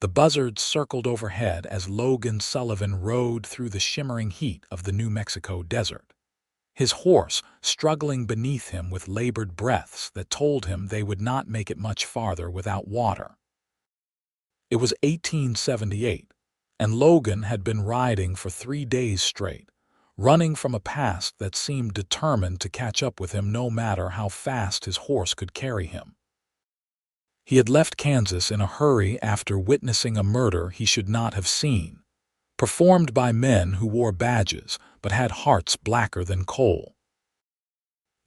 The buzzards circled overhead as Logan Sullivan rode through the shimmering heat of the New Mexico desert, his horse struggling beneath him with labored breaths that told him they would not make it much farther without water. It was 1878, and Logan had been riding for 3 days straight, running from a past that seemed determined to catch up with him no matter how fast his horse could carry him. He had left Kansas in a hurry after witnessing a murder he should not have seen, performed by men who wore badges but had hearts blacker than coal.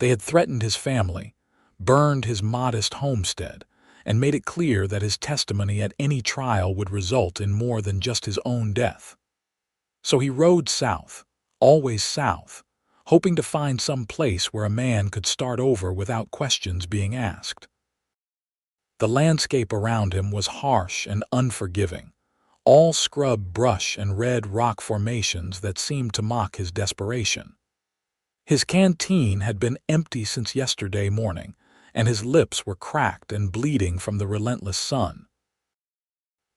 They had threatened his family, burned his modest homestead, and made it clear that his testimony at any trial would result in more than just his own death. So he rode south, always south, hoping to find some place where a man could start over without questions being asked. The landscape around him was harsh and unforgiving, all scrub brush and red rock formations that seemed to mock his desperation. His canteen had been empty since yesterday morning, and his lips were cracked and bleeding from the relentless sun.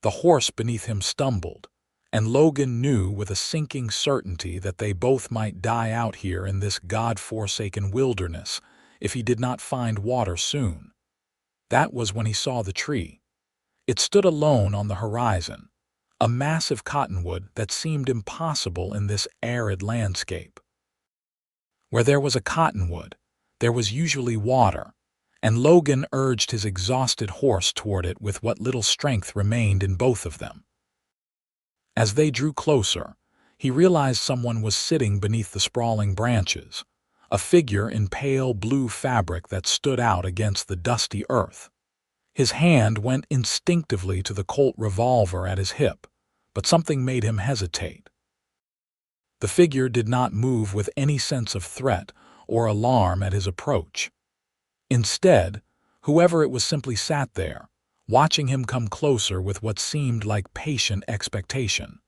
The horse beneath him stumbled, and Logan knew with a sinking certainty that they both might die out here in this God-forsaken wilderness if he did not find water soon. That was when he saw the tree. It stood alone on the horizon, a massive cottonwood that seemed impossible in this arid landscape. Where there was a cottonwood, there was usually water, and Logan urged his exhausted horse toward it with what little strength remained in both of them. As they drew closer, he realized someone was sitting beneath the sprawling branches, a figure in pale blue fabric that stood out against the dusty earth. His hand went instinctively to the Colt revolver at his hip, but something made him hesitate. The figure did not move with any sense of threat or alarm at his approach. Instead, whoever it was simply sat there, watching him come closer with what seemed like patient expectation.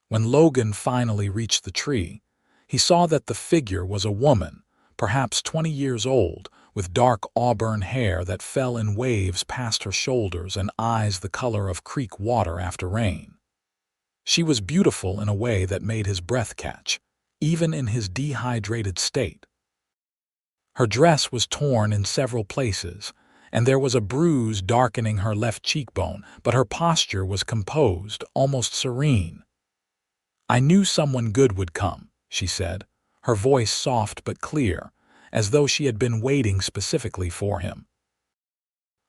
When Logan finally reached the tree, he saw that the figure was a woman, perhaps 20 years old, with dark auburn hair that fell in waves past her shoulders and eyes the color of creek water after rain. She was beautiful in a way that made his breath catch, even in his dehydrated state. Her dress was torn in several places, and there was a bruise darkening her left cheekbone, but her posture was composed, almost serene. "I knew someone good would come," she said, her voice soft but clear, as though she had been waiting specifically for him.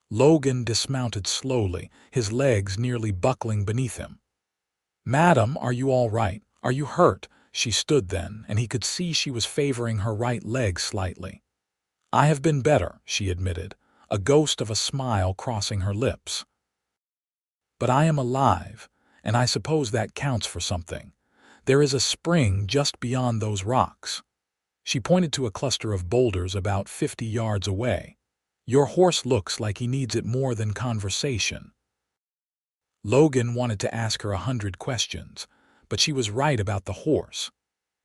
Logan dismounted slowly, his legs nearly buckling beneath him. "Madam, are you all right? Are you hurt?" She stood then, and he could see she was favoring her right leg slightly. "I have been better," she admitted, a ghost of a smile crossing her lips. "But I am alive, and I suppose that counts for something. There is a spring just beyond those rocks." She pointed to a cluster of boulders about 50 yards away. "Your horse looks like he needs it more than conversation." Logan wanted to ask her 100 questions, but she was right about the horse.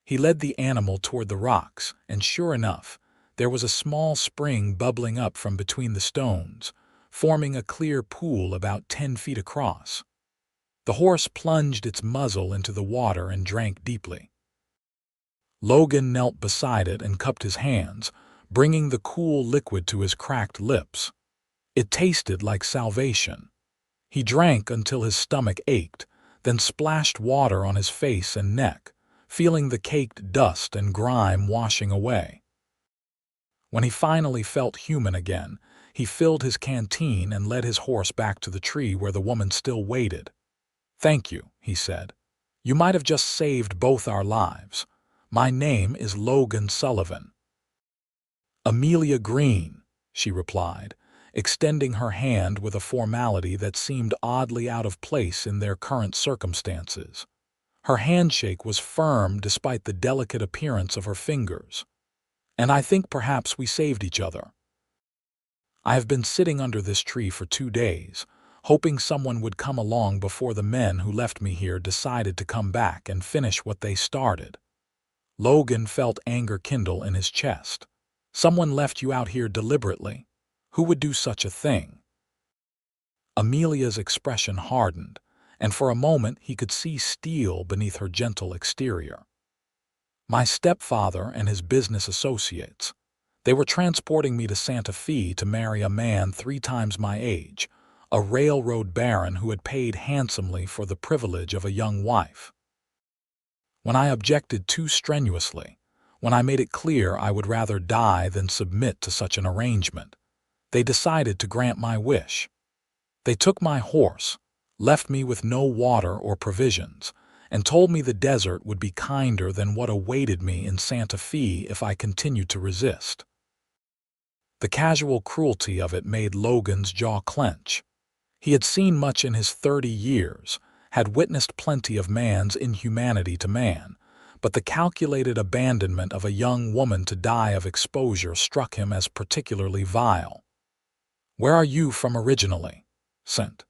He led the animal toward the rocks, and sure enough, there was a small spring bubbling up from between the stones, forming a clear pool about 10 feet across. The horse plunged its muzzle into the water and drank deeply. Logan knelt beside it and cupped his hands, bringing the cool liquid to his cracked lips. It tasted like salvation. He drank until his stomach ached, then splashed water on his face and neck, feeling the caked dust and grime washing away. When he finally felt human again, he filled his canteen and led his horse back to the tree where the woman still waited. "Thank you," he said. "You might have just saved both our lives. My name is Logan Sullivan." "Amelia Greene," she replied, extending her hand with a formality that seemed oddly out of place in their current circumstances. Her handshake was firm despite the delicate appearance of her fingers. "And I think perhaps we saved each other. I have been sitting under this tree for 2 days, hoping someone would come along before the men who left me here decided to come back and finish what they started." Logan felt anger kindle in his chest. "Someone left you out here deliberately? Who would do such a thing?" Amelia's expression hardened, and for a moment he could see steel beneath her gentle exterior. My stepfather and his business associates. They were transporting me to Santa Fe to marry a man 3 times my age, a railroad baron who had paid handsomely for the privilege of a young wife. When I objected too strenuously, when I made it clear I would rather die than submit to such an arrangement, they decided to grant my wish. They took my horse, left me with no water or provisions, and told me the desert would be kinder than what awaited me in Santa Fe if I continued to resist. The casual cruelty of it made Logan's jaw clench. He had seen much in his 30 years, had witnessed plenty of man's inhumanity to man, but the calculated abandonment of a young woman to die of exposure struck him as particularly vile. "Where are you from originally?" "St.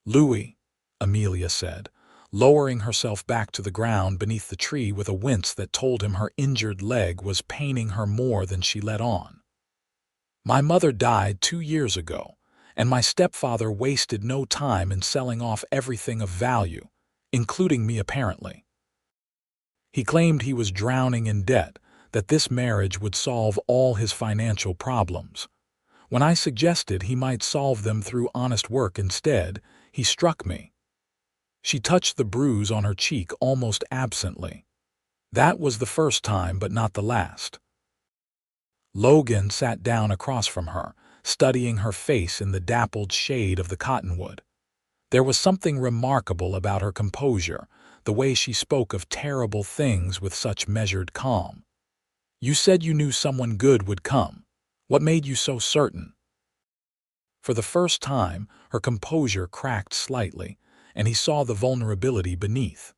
Louis," Amelia said, lowering herself back to the ground beneath the tree with a wince that told him her injured leg was paining her more than she let on. "My mother died 2 years ago, and my stepfather wasted no time in selling off everything of value, including me apparently. He claimed he was drowning in debt, that this marriage would solve all his financial problems. When I suggested he might solve them through honest work instead, he struck me." She touched the bruise on her cheek almost absently. "That was the first time, but not the last." Logan sat down across from her, studying her face in the dappled shade of the cottonwood. There was something remarkable about her composure, the way she spoke of terrible things with such measured calm. "You said you knew someone good would come. What made you so certain?" For the first time, her composure cracked slightly, and he saw the vulnerability beneath.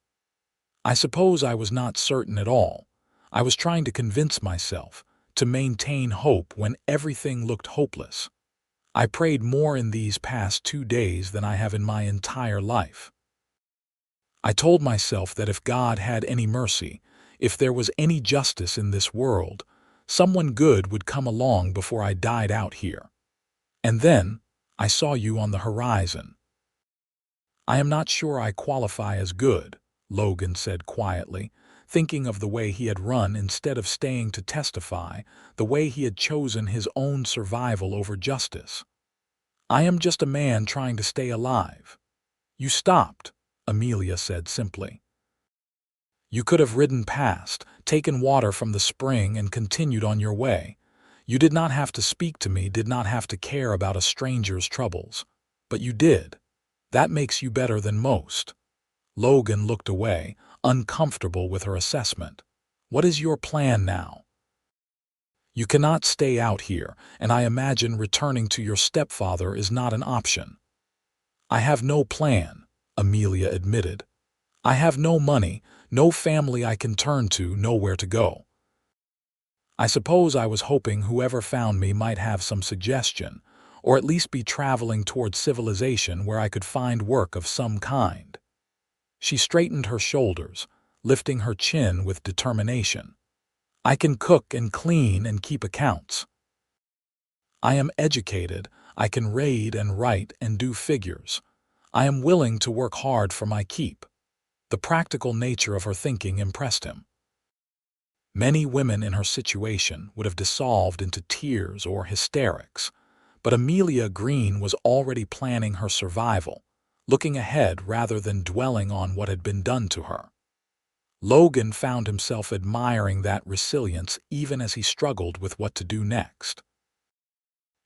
"I suppose I was not certain at all. I was trying to convince myself, to maintain hope when everything looked hopeless. I prayed more in these past 2 days than I have in my entire life. I told myself that if God had any mercy, if there was any justice in this world, someone good would come along before I died out here. And then I saw you on the horizon." "I am not sure I qualify as good," Logan said quietly, thinking of the way he had run instead of staying to testify, the way he had chosen his own survival over justice. "I am just a man trying to stay alive." "You stopped," Amelia said simply. "You could have ridden past, taken water from the spring and continued on your way. You did not have to speak to me, did not have to care about a stranger's troubles. But you did. That makes you better than most." Logan looked away, uncomfortable with her assessment. "What is your plan now?" "You cannot stay out here, and I imagine returning to your stepfather is not an option." "I have no plan," Amelia admitted. "I have no money, no family I can turn to, nowhere to go. I suppose I was hoping whoever found me might have some suggestion, or at least be traveling toward civilization where I could find work of some kind." She straightened her shoulders, lifting her chin with determination. "I can cook and clean and keep accounts. I am educated, I can read and write and do figures. I am willing to work hard for my keep." The practical nature of her thinking impressed him. Many women in her situation would have dissolved into tears or hysterics, but Amelia Greene was already planning her survival, looking ahead rather than dwelling on what had been done to her. Logan found himself admiring that resilience even as he struggled with what to do next.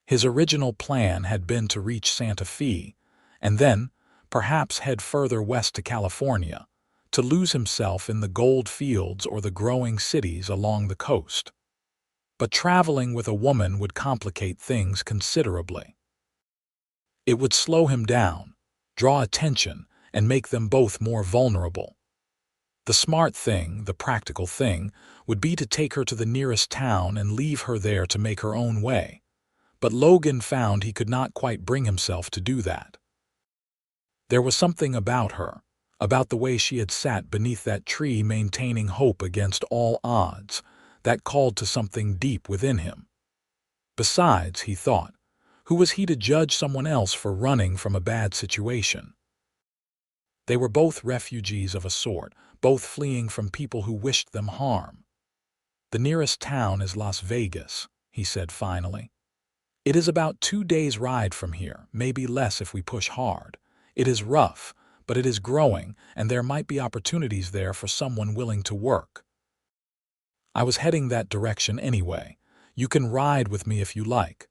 His original plan had been to reach Santa Fe, and then, perhaps head further west to California, to lose himself in the gold fields or the growing cities along the coast. But traveling with a woman would complicate things considerably. It would slow him down, draw attention, and make them both more vulnerable. The smart thing, the practical thing, would be to take her to the nearest town and leave her there to make her own way. But Logan found he could not quite bring himself to do that. There was something about her, about the way she had sat beneath that tree maintaining hope against all odds, that called to something deep within him. Besides, he thought, Who was he to judge someone else for running from a bad situation? They were both refugees of a sort, both fleeing from people who wished them harm. "The nearest town is Las Vegas," he said finally. "It is about 2 days' ride from here, maybe less if we push hard. It is rough, but it is growing, and there might be opportunities there for someone willing to work. I was heading that direction anyway. You can ride with me if you like."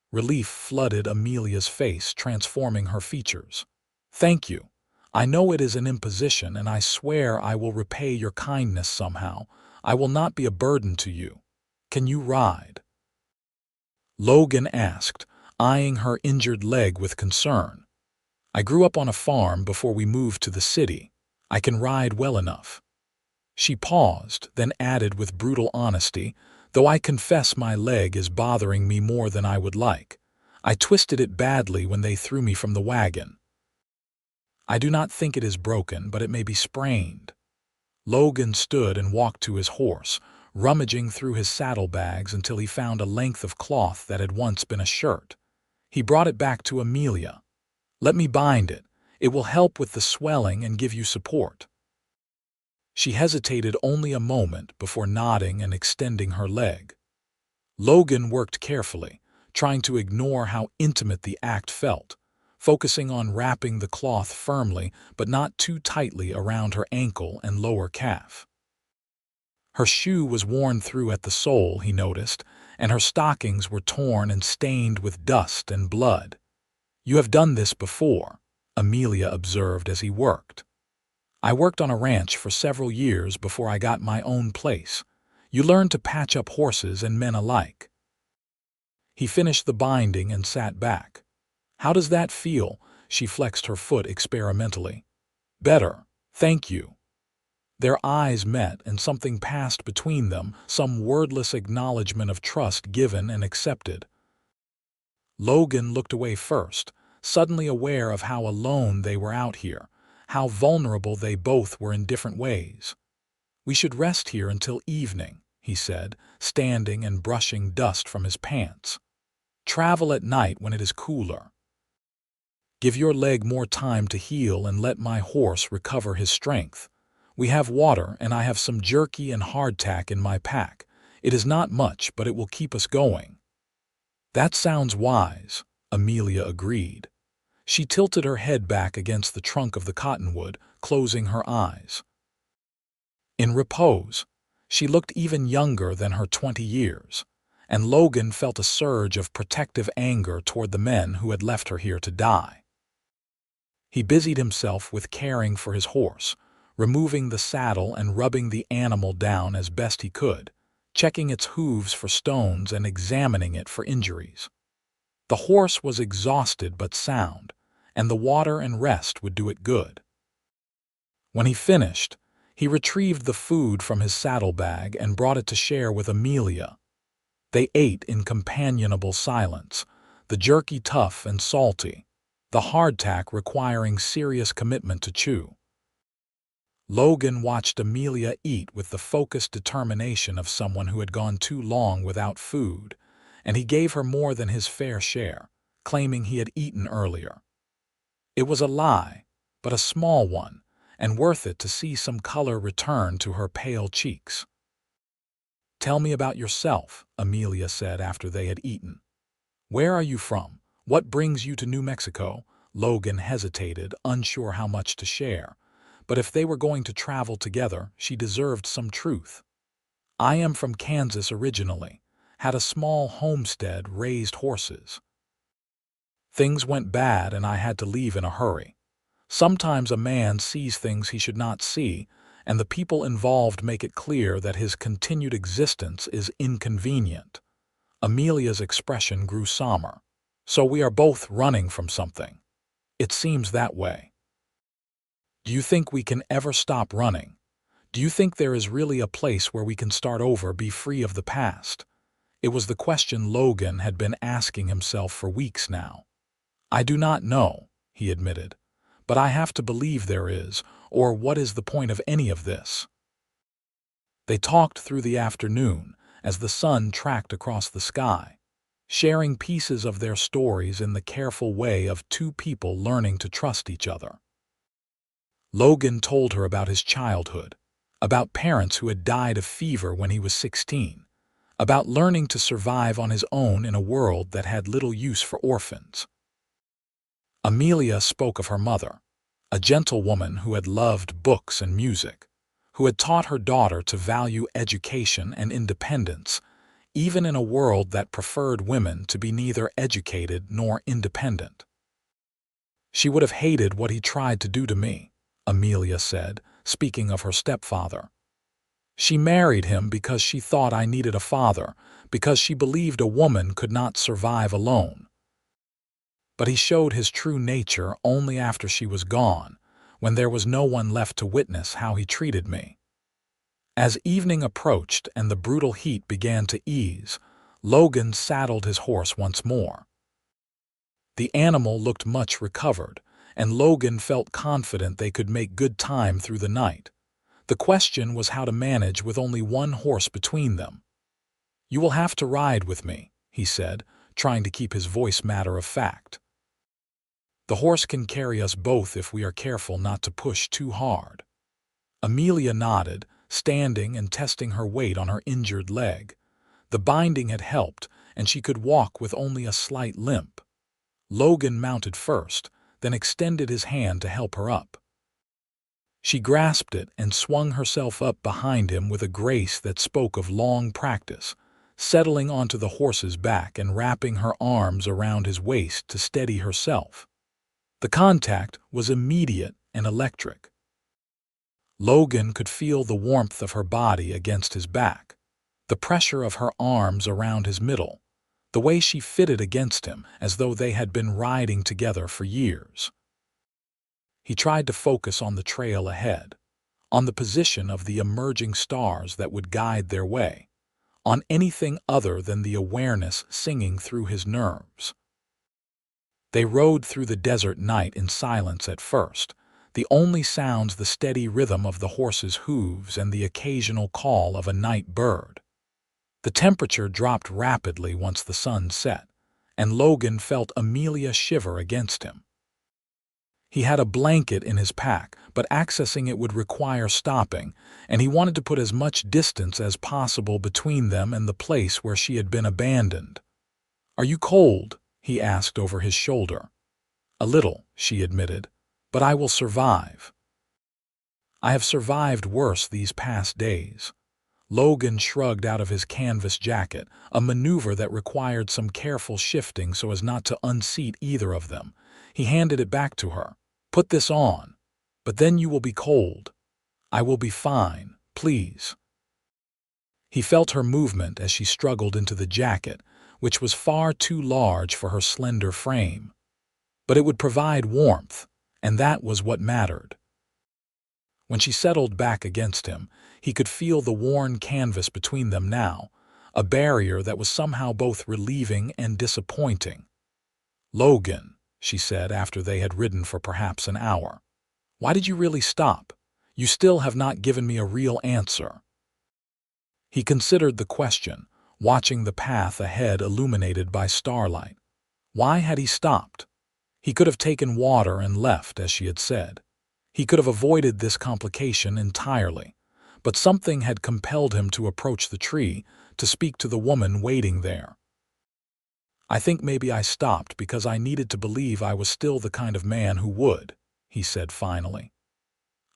Relief flooded Amelia's face, transforming her features. "Thank you. I know it is an imposition, and I swear I will repay your kindness somehow. I will not be a burden to you. Can you ride?" Logan asked, eyeing her injured leg with concern. "I grew up on a farm before we moved to the city. I can ride well enough." She paused, then added with brutal honesty, "Though I confess my leg is bothering me more than I would like. I twisted it badly when they threw me from the wagon. I do not think it is broken, but it may be sprained." Logan stood and walked to his horse, rummaging through his saddlebags until he found a length of cloth that had once been a shirt. He brought it back to Amelia. "Let me bind it. It will help with the swelling and give you support." She hesitated only a moment before nodding and extending her leg. Logan worked carefully, trying to ignore how intimate the act felt, focusing on wrapping the cloth firmly but not too tightly around her ankle and lower calf. Her shoe was worn through at the sole, he noticed, and her stockings were torn and stained with dust and blood. "You have done this before," Amelia observed as he worked. "I worked on a ranch for several years before I got my own place. You learn to patch up horses and men alike." He finished the binding and sat back. "How does that feel?" She flexed her foot experimentally. "Better, thank you." Their eyes met and something passed between them, some wordless acknowledgement of trust given and accepted. Logan looked away first, suddenly aware of how alone they were out here, how vulnerable they both were in different ways. "We should rest here until evening," he said, standing and brushing dust from his pants. "Travel at night when it is cooler. Give your leg more time to heal and let my horse recover his strength. We have water, and I have some jerky and hardtack in my pack. It is not much, but it will keep us going." "That sounds wise," Amelia agreed. She tilted her head back against the trunk of the cottonwood, closing her eyes. In repose, she looked even younger than her 20 years, and Logan felt a surge of protective anger toward the men who had left her here to die. He busied himself with caring for his horse, removing the saddle and rubbing the animal down as best he could, checking its hooves for stones and examining it for injuries. The horse was exhausted but sound, and the water and rest would do it good. When he finished, he retrieved the food from his saddlebag and brought it to share with Amelia. They ate in companionable silence, the jerky tough and salty, the hardtack requiring serious commitment to chew. Logan watched Amelia eat with the focused determination of someone who had gone too long without food, and he gave her more than his fair share, claiming he had eaten earlier. It was a lie, but a small one, and worth it to see some color return to her pale cheeks. "Tell me about yourself," Amelia said after they had eaten. "Where are you from? What brings you to New Mexico?" Logan hesitated, unsure how much to share, but if they were going to travel together, she deserved some truth. "I am from Kansas originally, had a small homestead, raised horses. Things went bad and I had to leave in a hurry. Sometimes a man sees things he should not see, and the people involved make it clear that his continued existence is inconvenient." Amelia's expression grew somber. "So we are both running from something. It seems that way. Do you think we can ever stop running? Do you think there is really a place where we can start over, be free of the past?" It was the question Logan had been asking himself for weeks now. "I do not know," he admitted, "but I have to believe there is, or what is the point of any of this?" They talked through the afternoon as the sun tracked across the sky. sharing pieces of their stories in the careful way of two people learning to trust each other. Logan told her about his childhood, about parents who had died of fever when he was 16, about learning to survive on his own in a world that had little use for orphans. Amelia spoke of her mother, a gentle woman who had loved books and music, who had taught her daughter to value education and independence, even in a world that preferred women to be neither educated nor independent. "She would have hated what he tried to do to me," Amelia said, speaking of her stepfather. "She married him because she thought I needed a father, because she believed a woman could not survive alone. But he showed his true nature only after she was gone, when there was no one left to witness how he treated me." As evening approached and the brutal heat began to ease, Logan saddled his horse once more. The animal looked much recovered, and Logan felt confident they could make good time through the night. The question was how to manage with only one horse between them. "You will have to ride with me," he said, trying to keep his voice matter of fact. "The horse can carry us both if we are careful not to push too hard." Amelia nodded, standing and testing her weight on her injured leg. The binding had helped, and she could walk with only a slight limp. Logan mounted first, then extended his hand to help her up. She grasped it and swung herself up behind him with a grace that spoke of long practice, settling onto the horse's back and wrapping her arms around his waist to steady herself. The contact was immediate and electric. Logan could feel the warmth of her body against his back, the pressure of her arms around his middle, the way she fitted against him as though they had been riding together for years. He tried to focus on the trail ahead, on the position of the emerging stars that would guide their way, on anything other than the awareness singing through his nerves. They rode through the desert night in silence at first, the only sounds the steady rhythm of the horse's hooves and the occasional call of a night bird. The temperature dropped rapidly once the sun set, and Logan felt Amelia shiver against him. He had a blanket in his pack, but accessing it would require stopping, and he wanted to put as much distance as possible between them and the place where she had been abandoned. "Are you cold?" he asked over his shoulder. "A little," she admitted, "but I will survive." "I have survived worse these past days." Logan shrugged out of his canvas jacket, a maneuver that required some careful shifting so as not to unseat either of them. He handed it back to her. "Put this on, but then you will be cold." "I will be fine, please." He felt her movement as she struggled into the jacket, which was far too large for her slender frame. But it would provide warmth, and that was what mattered. When she settled back against him, he could feel the worn canvas between them now, a barrier that was somehow both relieving and disappointing. "Logan," she said after they had ridden for perhaps an hour, "why did you really stop? You still have not given me a real answer." He considered the question, watching the path ahead illuminated by starlight. Why had he stopped? He could have taken water and left, as she had said. He could have avoided this complication entirely, but something had compelled him to approach the tree, to speak to the woman waiting there. "I think maybe I stopped because I needed to believe I was still the kind of man who would," he said finally.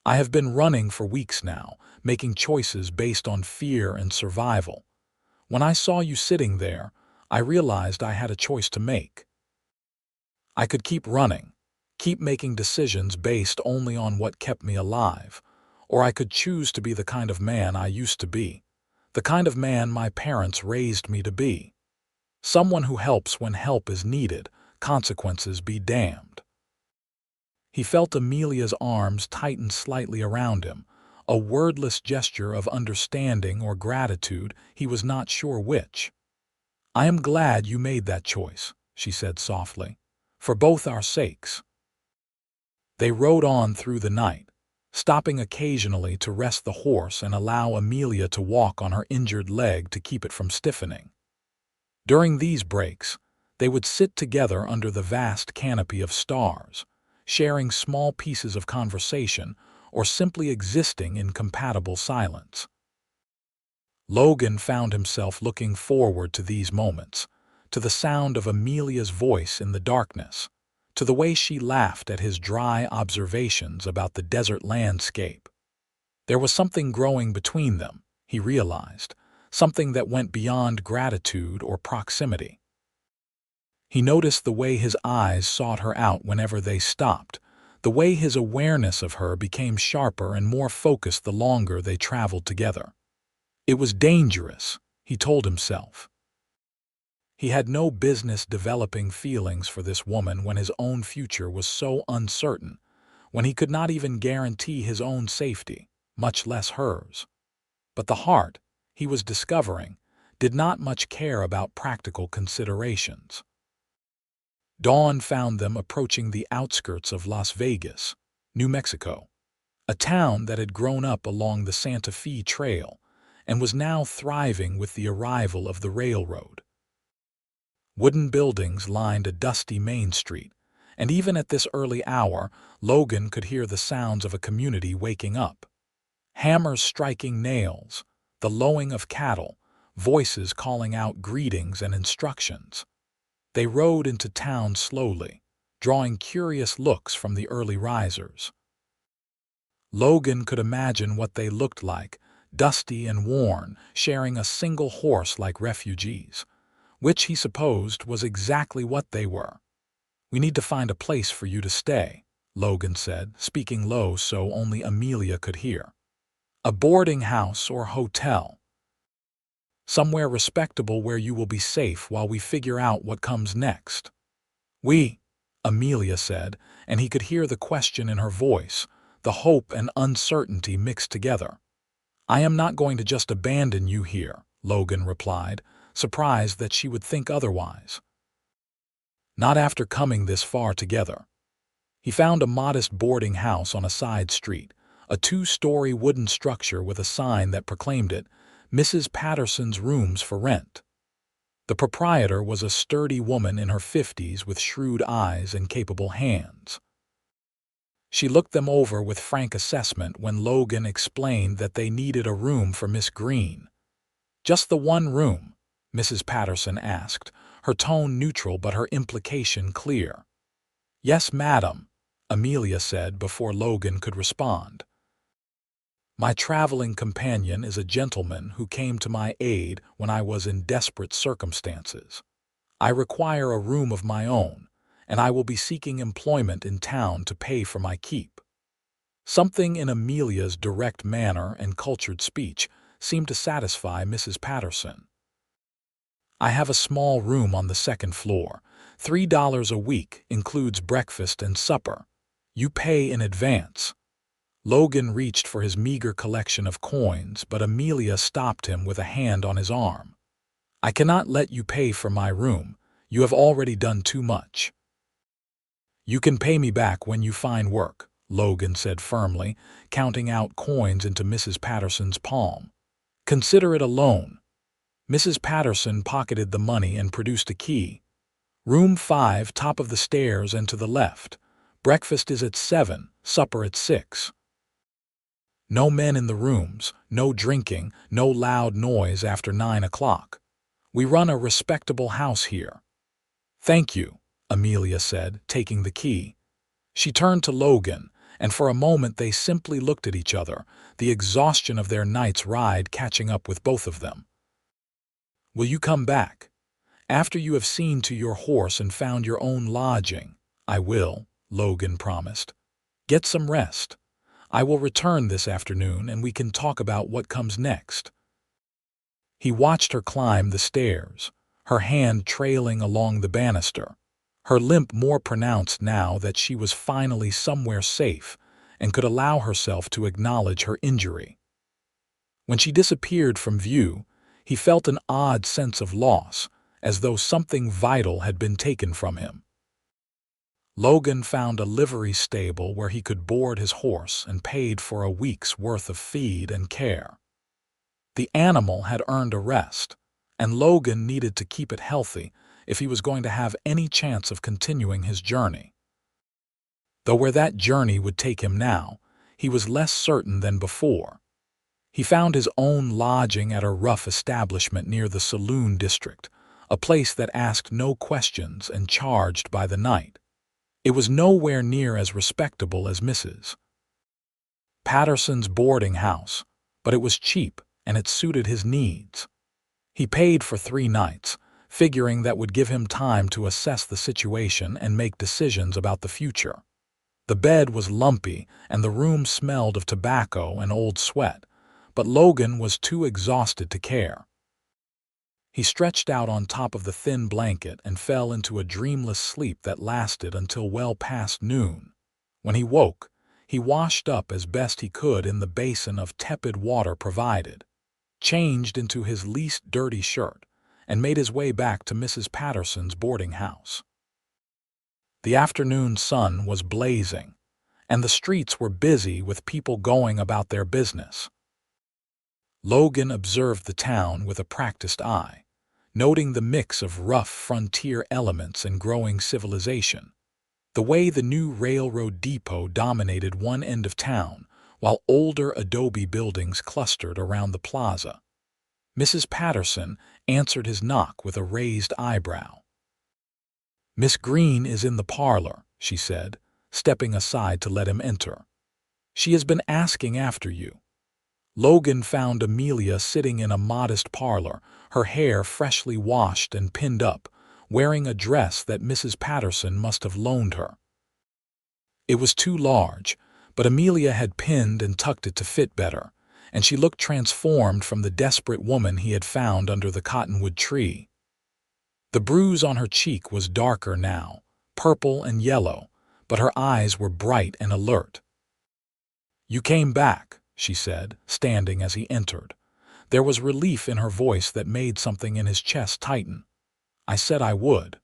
"I have been running for weeks now, making choices based on fear and survival. When I saw you sitting there, I realized I had a choice to make. I could keep running, keep making decisions based only on what kept me alive, or I could choose to be the kind of man I used to be, the kind of man my parents raised me to be. Someone who helps when help is needed, consequences be damned." He felt Amelia's arms tighten slightly around him, a wordless gesture of understanding or gratitude, he was not sure which. "I am glad you made that choice," she said softly, "for both our sakes." They rode on through the night, stopping occasionally to rest the horse and allow Amelia to walk on her injured leg to keep it from stiffening. During these breaks, they would sit together under the vast canopy of stars, sharing small pieces of conversation or simply existing in compatible silence. Logan found himself looking forward to these moments, to the sound of Amelia's voice in the darkness, to the way she laughed at his dry observations about the desert landscape. There was something growing between them, he realized, something that went beyond gratitude or proximity. He noticed the way his eyes sought her out whenever they stopped, the way his awareness of her became sharper and more focused the longer they traveled together. It was dangerous, he told himself. He had no business developing feelings for this woman when his own future was so uncertain, when he could not even guarantee his own safety, much less hers. But the heart, he was discovering, did not much care about practical considerations. Dawn found them approaching the outskirts of Las Vegas, New Mexico, a town that had grown up along the Santa Fe Trail and was now thriving with the arrival of the railroad. Wooden buildings lined a dusty main street, and even at this early hour, Logan could hear the sounds of a community waking up. Hammers striking nails, the lowing of cattle, voices calling out greetings and instructions. They rode into town slowly, drawing curious looks from the early risers. Logan could imagine what they looked like, dusty and worn, sharing a single horse like refugees, which he supposed was exactly what they were. "We need to find a place for you to stay," Logan said, speaking low so only Amelia could hear. "A boarding house or hotel. Somewhere respectable where you will be safe while we figure out what comes next." "We," Amelia said, and he could hear the question in her voice, the hope and uncertainty mixed together. "I am not going to just abandon you here," Logan replied, surprised that she would think otherwise. "Not after coming this far together." He found a modest boarding house on a side street, a 2-story wooden structure with a sign that proclaimed it, "Mrs. Patterson's Rooms for Rent." The proprietor was a sturdy woman in her 50s with shrewd eyes and capable hands. She looked them over with frank assessment when Logan explained that they needed a room for Miss Greene. "Just the one room?" Mrs. Patterson asked, her tone neutral but her implication clear. "Yes, madam," Amelia said before Logan could respond. "My traveling companion is a gentleman who came to my aid when I was in desperate circumstances. I require a room of my own, and I will be seeking employment in town to pay for my keep." Something in Amelia's direct manner and cultured speech seemed to satisfy Mrs. Patterson. "I have a small room on the second floor. $3 a week, includes breakfast and supper. You pay in advance." Logan reached for his meager collection of coins, but Amelia stopped him with a hand on his arm. "I cannot let you pay for my room. You have already done too much." "You can pay me back when you find work," Logan said firmly, counting out coins into Mrs. Patterson's palm. "Consider it a loan." Mrs. Patterson pocketed the money and produced a key. "Room 5, top of the stairs and to the left. Breakfast is at 7, supper at 6. No men in the rooms, no drinking, no loud noise after 9 o'clock. We run a respectable house here." "Thank you," Amelia said, taking the key. She turned to Logan, and for a moment they simply looked at each other, the exhaustion of their night's ride catching up with both of them. "Will you come back? After you have seen to your horse and found your own lodging." "I will," Logan promised. "Get some rest. I will return this afternoon and we can talk about what comes next." He watched her climb the stairs, her hand trailing along the banister, her limp more pronounced now that she was finally somewhere safe and could allow herself to acknowledge her injury. When she disappeared from view, he felt an odd sense of loss, as though something vital had been taken from him. Logan found a livery stable where he could board his horse and paid for a week's worth of feed and care. The animal had earned a rest, and Logan needed to keep it healthy if he was going to have any chance of continuing his journey. Though where that journey would take him now, he was less certain than before. He found his own lodging at a rough establishment near the saloon district, a place that asked no questions and charged by the night. It was nowhere near as respectable as Mrs. Patterson's boarding house, but it was cheap and it suited his needs. He paid for 3 nights, figuring that would give him time to assess the situation and make decisions about the future. The bed was lumpy and the room smelled of tobacco and old sweat, but Logan was too exhausted to care. He stretched out on top of the thin blanket and fell into a dreamless sleep that lasted until well past noon. When he woke, he washed up as best he could in the basin of tepid water provided, changed into his least dirty shirt, and made his way back to Mrs. Patterson's boarding house. The afternoon sun was blazing, and the streets were busy with people going about their business. Logan observed the town with a practiced eye, noting the mix of rough frontier elements and growing civilization. The way the new railroad depot dominated one end of town, while older adobe buildings clustered around the plaza. Mrs. Patterson answered his knock with a raised eyebrow. "Miss Greene is in the parlor," she said, stepping aside to let him enter. "She has been asking after you." Logan found Amelia sitting in a modest parlor, her hair freshly washed and pinned up, wearing a dress that Mrs. Patterson must have loaned her. It was too large, but Amelia had pinned and tucked it to fit better, and she looked transformed from the desperate woman he had found under the cottonwood tree. The bruise on her cheek was darker now, purple and yellow, but her eyes were bright and alert. "You came back," she said, standing as he entered. There was relief in her voice that made something in his chest tighten. "I said I would."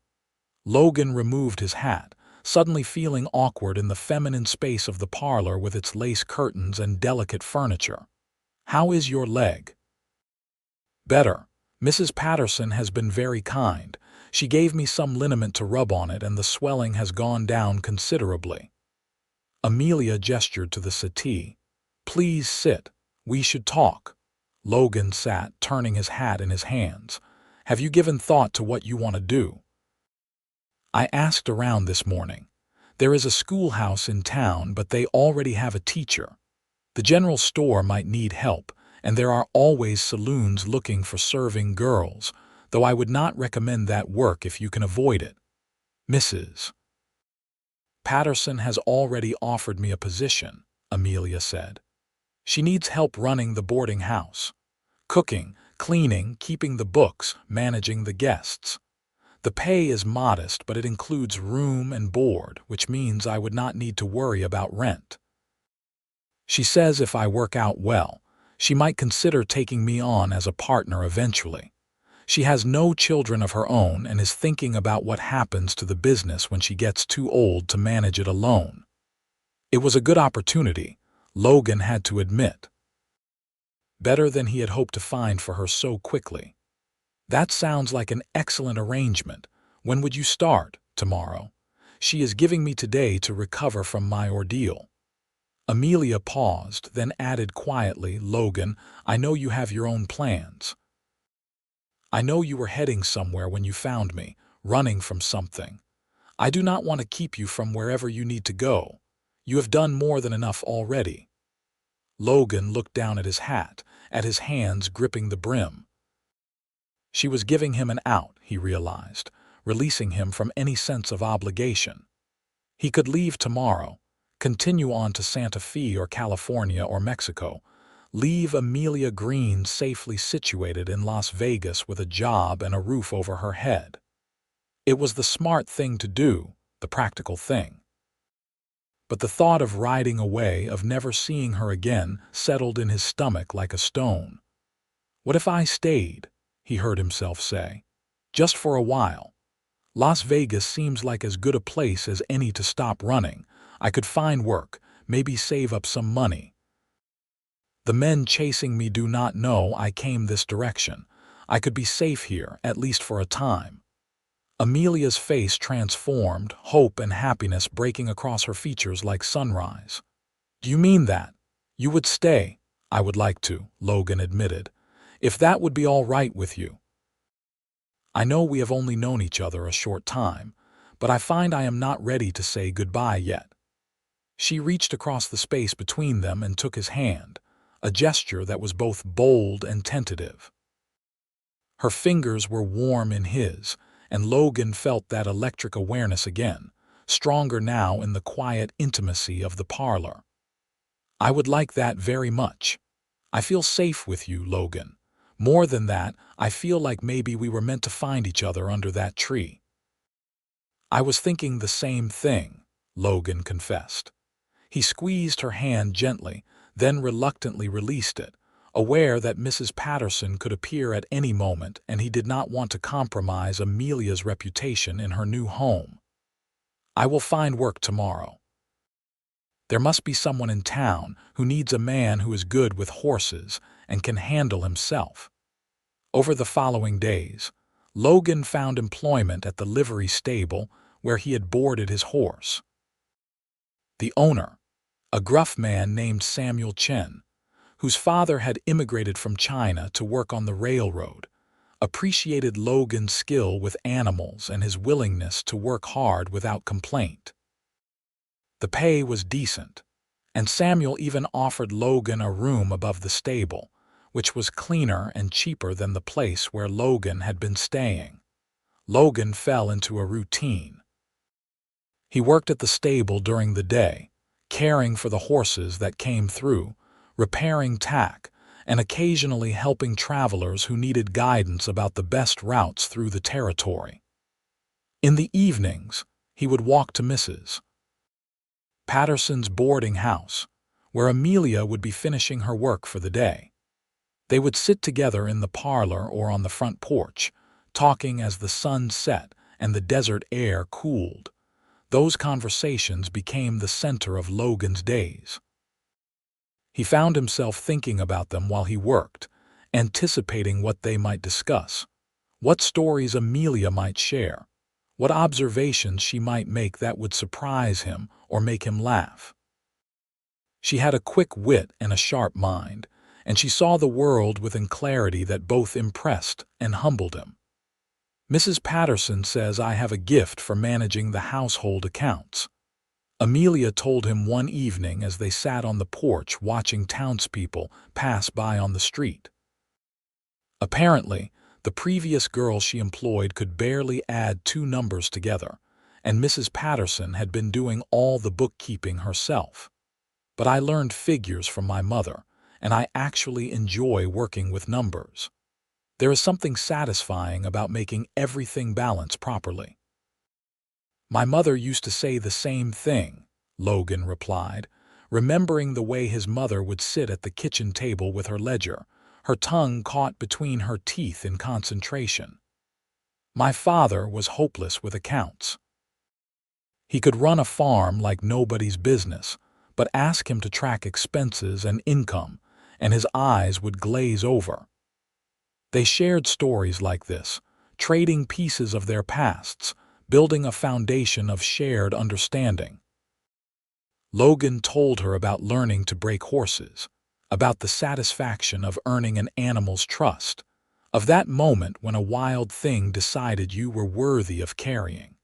Logan removed his hat, suddenly feeling awkward in the feminine space of the parlor with its lace curtains and delicate furniture. "How is your leg?" "Better. Mrs. Patterson has been very kind. She gave me some liniment to rub on it and the swelling has gone down considerably." Amelia gestured to the settee. "Please sit. We should talk." Logan sat, turning his hat in his hands. "Have you given thought to what you want to do?" "I asked around this morning. There is a schoolhouse in town, but they already have a teacher. The general store might need help, and there are always saloons looking for serving girls, though I would not recommend that work if you can avoid it. Mrs. Patterson has already offered me a position," Amelia said. "She needs help running the boarding house. Cooking, cleaning, keeping the books, managing the guests. The pay is modest, but it includes room and board, which means I would not need to worry about rent. She says if I work out well, she might consider taking me on as a partner eventually. She has no children of her own and is thinking about what happens to the business when she gets too old to manage it alone." It was a good opportunity, Logan had to admit. Better than he had hoped to find for her so quickly. "That sounds like an excellent arrangement. When would you start?" "Tomorrow. She is giving me today to recover from my ordeal." Amelia paused, then added quietly, "Logan, I know you have your own plans. I know you were heading somewhere when you found me, running from something. I do not want to keep you from wherever you need to go. You have done more than enough already." Logan looked down at his hat, at his hands gripping the brim. She was giving him an out, he realized, releasing him from any sense of obligation. He could leave tomorrow, continue on to Santa Fe or California or Mexico, leave Amelia Greene safely situated in Las Vegas with a job and a roof over her head. It was the smart thing to do, the practical thing. But the thought of riding away, of never seeing her again, settled in his stomach like a stone. "What if I stayed?" he heard himself say. "Just for a while. Las Vegas seems like as good a place as any to stop running. I could find work, maybe save up some money. The men chasing me do not know I came this direction. I could be safe here, at least for a time. Amelia's face transformed, hope and happiness breaking across her features like sunrise. Do you mean that? You would stay? I would like to, Logan admitted. If that would be all right with you. I know we have only known each other a short time, but I find I am not ready to say goodbye yet. She reached across the space between them and took his hand, a gesture that was both bold and tentative. Her fingers were warm in his, and Logan felt that electric awareness again, stronger now in the quiet intimacy of the parlor. I would like that very much. I feel safe with you, Logan. More than that, I feel like maybe we were meant to find each other under that tree. I was thinking the same thing, Logan confessed. He squeezed her hand gently, then reluctantly released it, aware that Mrs. Patterson could appear at any moment and he did not want to compromise Amelia's reputation in her new home. I will find work tomorrow. There must be someone in town who needs a man who is good with horses and can handle himself. Over the following days, Logan found employment at the livery stable where he had boarded his horse. The owner, a gruff man named Samuel Chen, whose father had immigrated from China to work on the railroad, appreciated Logan's skill with animals and his willingness to work hard without complaint. The pay was decent, and Samuel even offered Logan a room above the stable, which was cleaner and cheaper than the place where Logan had been staying. Logan fell into a routine. He worked at the stable during the day, caring for the horses that came through, repairing tack, and occasionally helping travelers who needed guidance about the best routes through the territory. In the evenings, he would walk to Mrs. Patterson's boarding house, where Amelia would be finishing her work for the day. They would sit together in the parlor or on the front porch, talking as the sun set and the desert air cooled. Those conversations became the center of Logan's days. He found himself thinking about them while he worked, anticipating what they might discuss, what stories Amelia might share, what observations she might make that would surprise him or make him laugh. She had a quick wit and a sharp mind, and she saw the world with a clarity that both impressed and humbled him. Mrs. Patterson says I have a gift for managing the household accounts. Amelia told him one evening as they sat on the porch watching townspeople pass by on the street. Apparently, the previous girl she employed could barely add two numbers together, and Mrs. Patterson had been doing all the bookkeeping herself. But I learned figures from my mother, and I actually enjoy working with numbers. There is something satisfying about making everything balance properly. My mother used to say the same thing, Logan replied, remembering the way his mother would sit at the kitchen table with her ledger, her tongue caught between her teeth in concentration. My father was hopeless with accounts. He could run a farm like nobody's business, but ask him to track expenses and income, and his eyes would glaze over. They shared stories like this, trading pieces of their pasts, building a foundation of shared understanding. Logan told her about learning to break horses, about the satisfaction of earning an animal's trust, of that moment when a wild thing decided you were worthy of carrying.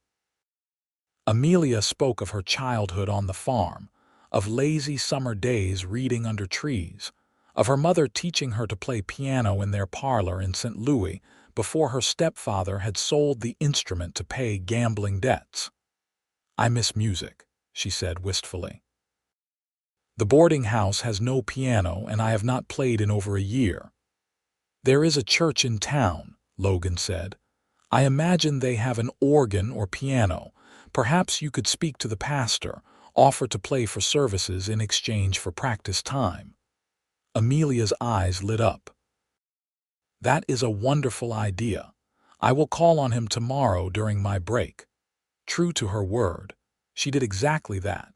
Amelia spoke of her childhood on the farm, of lazy summer days reading under trees, of her mother teaching her to play piano in their parlor in St. Louis before her stepfather had sold the instrument to pay gambling debts. I miss music, she said wistfully. The boarding house has no piano and I have not played in over a year. There is a church in town, Logan said. I imagine they have an organ or piano. Perhaps you could speak to the pastor, offer to play for services in exchange for practice time. Amelia's eyes lit up. That is a wonderful idea. I will call on him tomorrow during my break. True to her word, she did exactly that,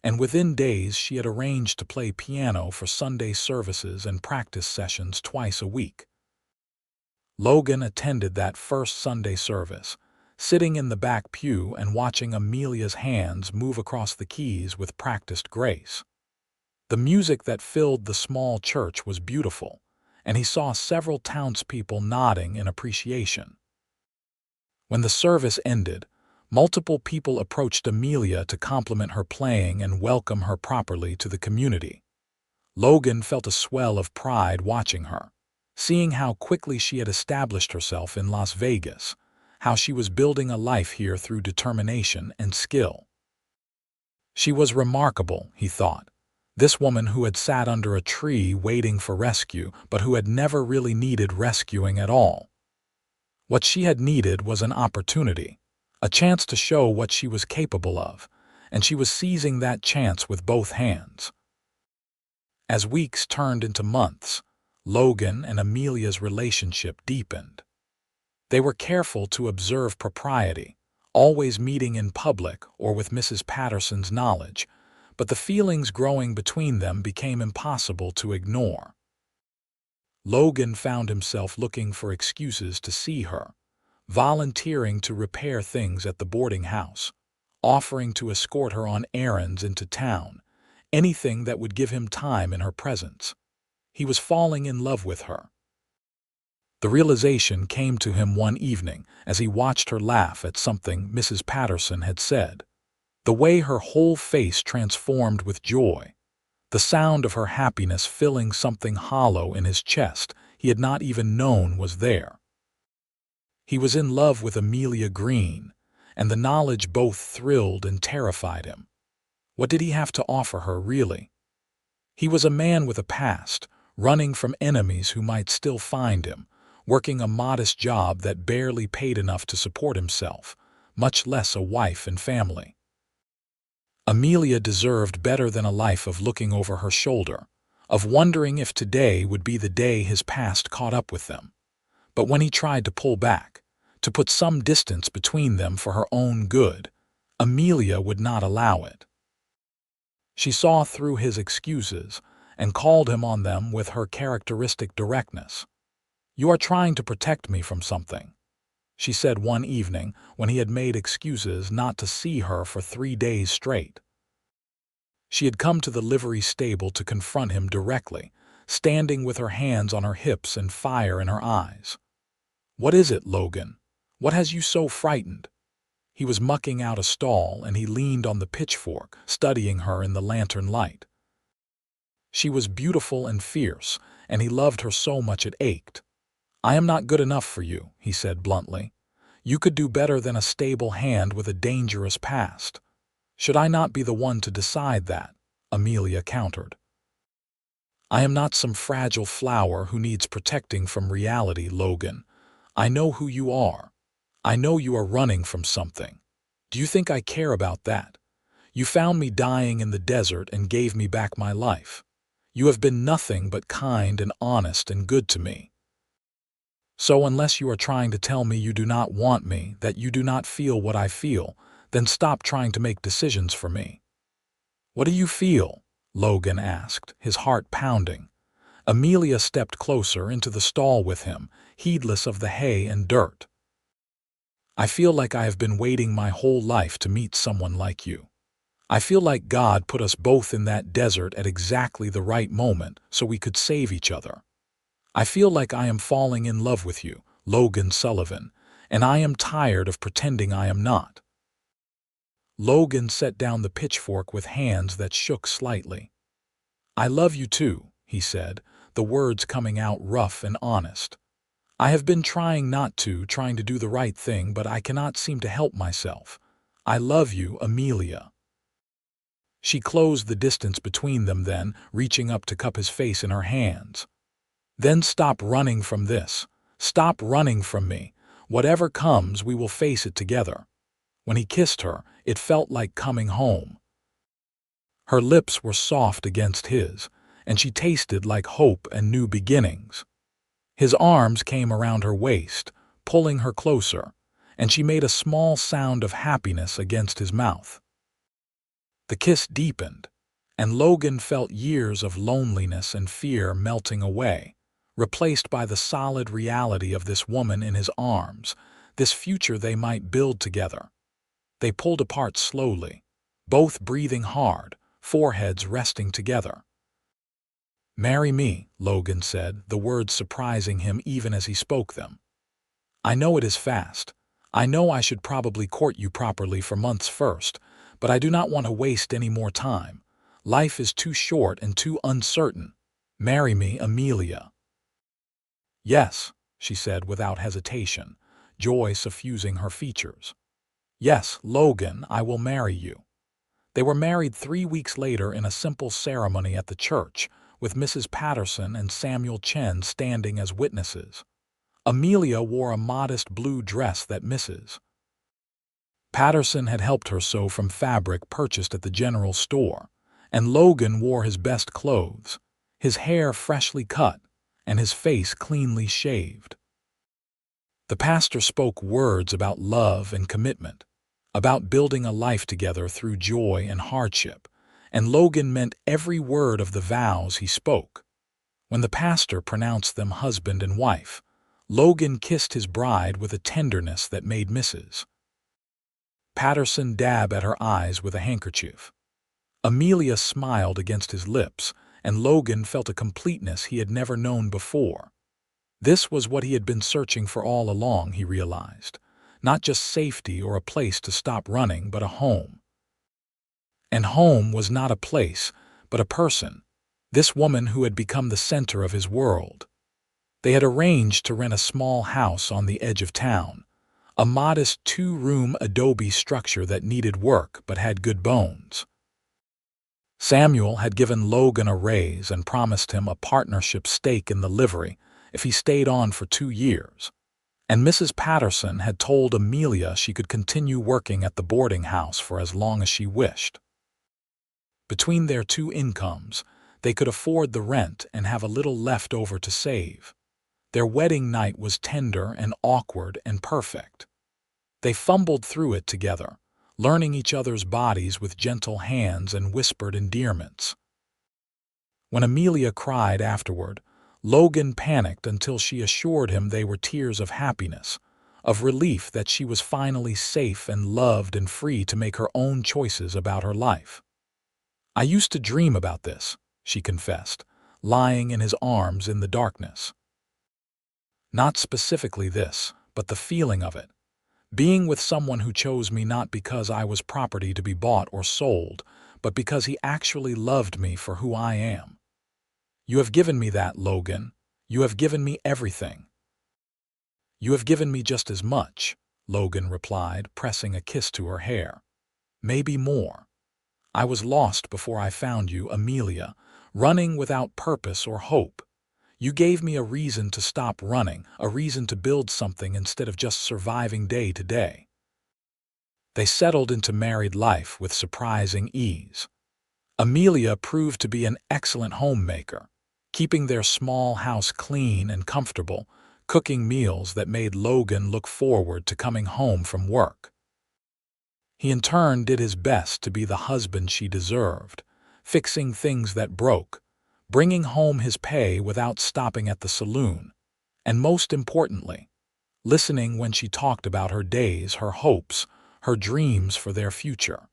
and within days she had arranged to play piano for Sunday services and practice sessions twice a week. Logan attended that first Sunday service, sitting in the back pew and watching Amelia's hands move across the keys with practiced grace. The music that filled the small church was beautiful, and he saw several townspeople nodding in appreciation. When the service ended, multiple people approached Amelia to compliment her playing and welcome her properly to the community. Logan felt a swell of pride watching her, seeing how quickly she had established herself in Las Vegas, how she was building a life here through determination and skill. She was remarkable, he thought. This woman who had sat under a tree waiting for rescue, but who had never really needed rescuing at all. What she had needed was an opportunity, a chance to show what she was capable of, and she was seizing that chance with both hands. As weeks turned into months, Logan and Amelia's relationship deepened. They were careful to observe propriety, always meeting in public or with Mrs. Patterson's knowledge, but the feelings growing between them became impossible to ignore. Logan found himself looking for excuses to see her, volunteering to repair things at the boarding house, offering to escort her on errands into town, anything that would give him time in her presence. He was falling in love with her. The realization came to him one evening as he watched her laugh at something Mrs. Patterson had said. The way her whole face transformed with joy, the sound of her happiness filling something hollow in his chest he had not even known was there. He was in love with Amelia Greene, and the knowledge both thrilled and terrified him. What did he have to offer her, really? He was a man with a past, running from enemies who might still find him, working a modest job that barely paid enough to support himself, much less a wife and family. Amelia deserved better than a life of looking over her shoulder, of wondering if today would be the day his past caught up with them. But when he tried to pull back, to put some distance between them for her own good, Amelia would not allow it. She saw through his excuses and called him on them with her characteristic directness. "You are trying to protect me from something," she said one evening when he had made excuses not to see her for 3 days straight. She had come to the livery stable to confront him directly, standing with her hands on her hips and fire in her eyes. "What is it, Logan? What has you so frightened?" He was mucking out a stall and he leaned on the pitchfork, studying her in the lantern light. She was beautiful and fierce, and he loved her so much it ached. "I am not good enough for you," he said bluntly. "You could do better than a stable hand with a dangerous past." "Should I not be the one to decide that?" Amelia countered. "I am not some fragile flower who needs protecting from reality, Logan. I know who you are. I know you are running from something. Do you think I care about that? You found me dying in the desert and gave me back my life. You have been nothing but kind and honest and good to me. So unless you are trying to tell me you do not want me, that you do not feel what I feel, then stop trying to make decisions for me." "What do you feel?" Logan asked, his heart pounding. Amelia stepped closer into the stall with him, heedless of the hay and dirt. "I feel like I have been waiting my whole life to meet someone like you. I feel like God put us both in that desert at exactly the right moment so we could save each other. I feel like I am falling in love with you, Logan Sullivan, and I am tired of pretending I am not." Logan set down the pitchfork with hands that shook slightly. "I love you too," he said, the words coming out rough and honest. "I have been trying to do the right thing, but I cannot seem to help myself. I love you, Amelia." She closed the distance between them then, reaching up to cup his face in her hands. "Then stop running from this. Stop running from me. Whatever comes, we will face it together." When he kissed her, it felt like coming home. Her lips were soft against his, and she tasted like hope and new beginnings. His arms came around her waist, pulling her closer, and she made a small sound of happiness against his mouth. The kiss deepened, and Logan felt years of loneliness and fear melting away, replaced by the solid reality of this woman in his arms, this future they might build together. They pulled apart slowly, both breathing hard, foreheads resting together. "Marry me," Logan said, the words surprising him even as he spoke them. "I know it is fast. I know I should probably court you properly for months first, but I do not want to waste any more time. Life is too short and too uncertain. Marry me, Amelia." "Yes," she said without hesitation, joy suffusing her features. "Yes, Logan, I will marry you." They were married 3 weeks later in a simple ceremony at the church, with Mrs. Patterson and Samuel Chen standing as witnesses. Amelia wore a modest blue dress that Mrs. Patterson had helped her sew from fabric purchased at the general store, and Logan wore his best clothes, his hair freshly cut, and his face cleanly shaved. The pastor spoke words about love and commitment, about building a life together through joy and hardship, and Logan meant every word of the vows he spoke. When the pastor pronounced them husband and wife, Logan kissed his bride with a tenderness that made Mrs. Patterson dab at her eyes with a handkerchief. Amelia smiled against his lips, and Logan felt a completeness he had never known before. This was what he had been searching for all along, he realized. Not just safety or a place to stop running, but a home. And home was not a place, but a person, this woman who had become the center of his world. They had arranged to rent a small house on the edge of town, a modest 2-room adobe structure that needed work but had good bones. Samuel had given Logan a raise and promised him a partnership stake in the livery if he stayed on for 2 years. And Mrs. Patterson had told Amelia she could continue working at the boarding house for as long as she wished. Between their 2 incomes, they could afford the rent and have a little left over to save. Their wedding night was tender and awkward and perfect. They fumbled through it together, learning each other's bodies with gentle hands and whispered endearments. When Amelia cried afterward, Logan panicked until she assured him they were tears of happiness, of relief that she was finally safe and loved and free to make her own choices about her life. "I used to dream about this," she confessed, lying in his arms in the darkness. "Not specifically this, but the feeling of it. Being with someone who chose me not because I was property to be bought or sold, but because he actually loved me for who I am. You have given me that, Logan. You have given me everything." "You have given me just as much," Logan replied, pressing a kiss to her hair. "Maybe more. I was lost before I found you, Amelia, running without purpose or hope. You gave me a reason to stop running, a reason to build something instead of just surviving day to day." They settled into married life with surprising ease. Amelia proved to be an excellent homemaker, keeping their small house clean and comfortable, cooking meals that made Logan look forward to coming home from work. He in turn did his best to be the husband she deserved, fixing things that broke, bringing home his pay without stopping at the saloon, and most importantly, listening when she talked about her days, her hopes, her dreams for their future.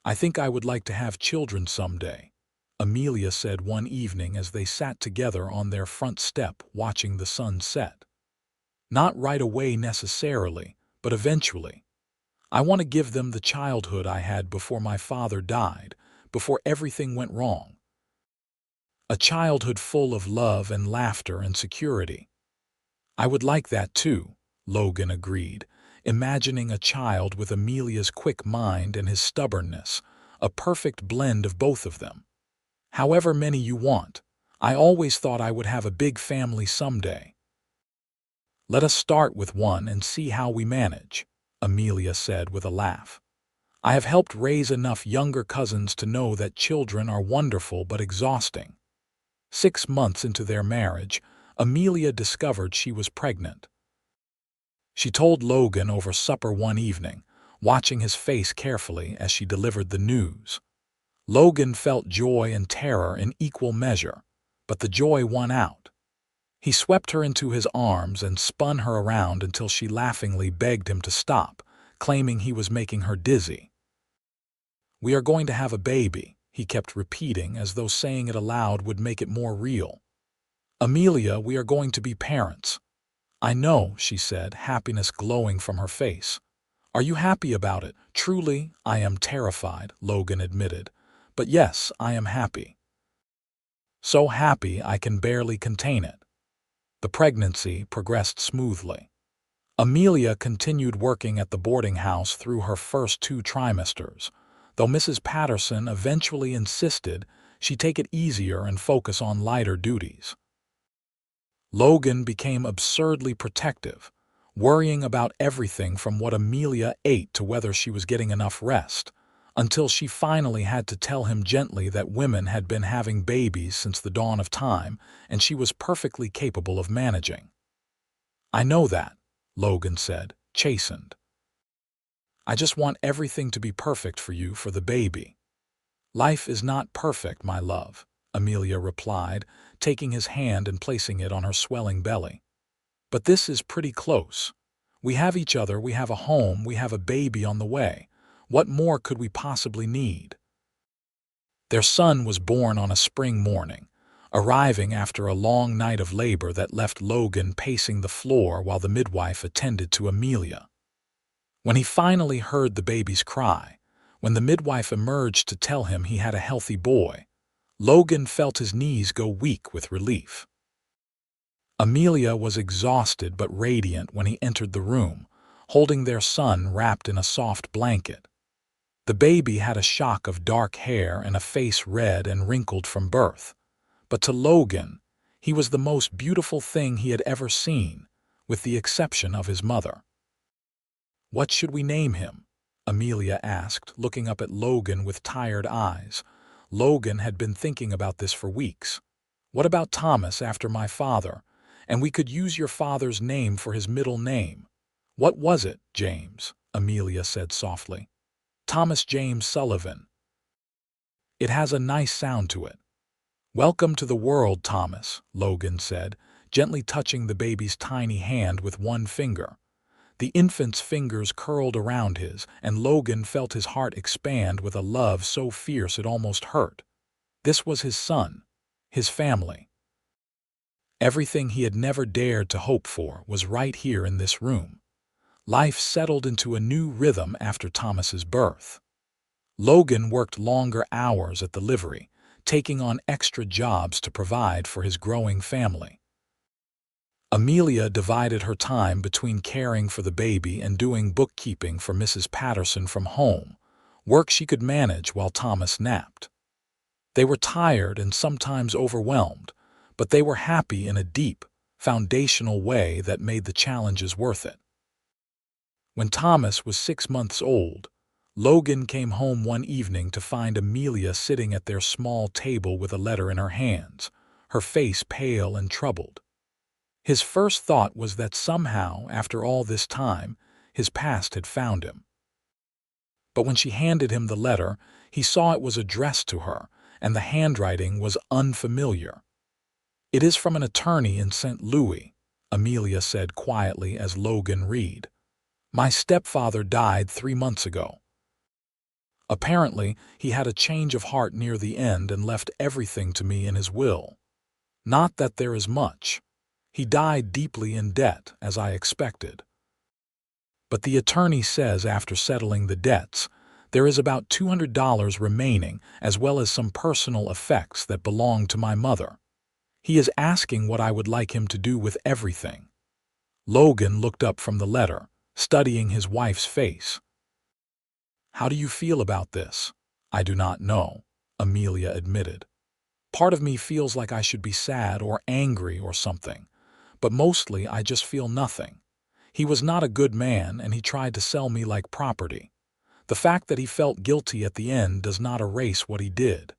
"I think I would like to have children someday," Amelia said one evening as they sat together on their front step watching the sun set. "Not right away necessarily, but eventually. I want to give them the childhood I had before my father died, before everything went wrong. A childhood full of love and laughter and security." "I would like that too," Logan agreed, imagining a child with Amelia's quick mind and his stubbornness, a perfect blend of both of them. "However many you want. I always thought I would have a big family someday." "Let us start with one and see how we manage," Amelia said with a laugh. "I have helped raise enough younger cousins to know that children are wonderful but exhausting." 6 months into their marriage, Amelia discovered she was pregnant. She told Logan over supper one evening, watching his face carefully as she delivered the news. Logan felt joy and terror in equal measure, but the joy won out. He swept her into his arms and spun her around until she laughingly begged him to stop, claiming he was making her dizzy. "We are going to have a baby," he kept repeating as though saying it aloud would make it more real. "Amelia, we are going to be parents." "I know," she said, happiness glowing from her face. "Are you happy about it?" "Truly, I am terrified," Logan admitted. "But yes, I am happy. So happy I can barely contain it." The pregnancy progressed smoothly. Amelia continued working at the boarding house through her first 2 trimesters, though Mrs. Patterson eventually insisted she take it easier and focus on lighter duties. Logan became absurdly protective, worrying about everything from what Amelia ate to whether she was getting enough rest, until she finally had to tell him gently that women had been having babies since the dawn of time and she was perfectly capable of managing. "I know that," Logan said, chastened. "I just want everything to be perfect for you for the baby." "Life is not perfect, my love," Amelia replied, taking his hand and placing it on her swelling belly. "But this is pretty close. We have each other, we have a home, we have a baby on the way. What more could we possibly need?" Their son was born on a spring morning, arriving after a long night of labor that left Logan pacing the floor while the midwife attended to Amelia. When he finally heard the baby's cry, when the midwife emerged to tell him he had a healthy boy, Logan felt his knees go weak with relief. Amelia was exhausted but radiant when he entered the room, holding their son wrapped in a soft blanket. The baby had a shock of dark hair and a face red and wrinkled from birth, but to Logan, he was the most beautiful thing he had ever seen, with the exception of his mother. "What should we name him?" Amelia asked, looking up at Logan with tired eyes. Logan had been thinking about this for weeks. "What about Thomas, after my father? And we could use your father's name for his middle name." "What was it, James?" Amelia said softly. "Thomas James Sullivan. It has a nice sound to it." "Welcome to the world, Thomas," Logan said, gently touching the baby's tiny hand with one finger. The infant's fingers curled around his, and Logan felt his heart expand with a love so fierce it almost hurt. This was his son, his family. Everything he had never dared to hope for was right here in this room. Life settled into a new rhythm after Thomas's birth. Logan worked longer hours at the livery, taking on extra jobs to provide for his growing family. Amelia divided her time between caring for the baby and doing bookkeeping for Mrs. Patterson from home, work she could manage while Thomas napped. They were tired and sometimes overwhelmed, but they were happy in a deep, foundational way that made the challenges worth it. When Thomas was 6 months old, Logan came home one evening to find Amelia sitting at their small table with a letter in her hands, her face pale and troubled. His first thought was that somehow, after all this time, his past had found him. But when she handed him the letter, he saw it was addressed to her, and the handwriting was unfamiliar. "It is from an attorney in St. Louis," Amelia said quietly as Logan read. "My stepfather died 3 months ago. Apparently, he had a change of heart near the end and left everything to me in his will. Not that there is much. He died deeply in debt, as I expected. But the attorney says after settling the debts, there is about $200 remaining, as well as some personal effects that belong to my mother. He is asking what I would like him to do with everything." Logan looked up from the letter, studying his wife's face. "How do you feel about this?" "I do not know," Amelia admitted. "Part of me feels like I should be sad or angry or something, but mostly I just feel nothing. He was not a good man and he tried to sell me like property. The fact that he felt guilty at the end does not erase what he did.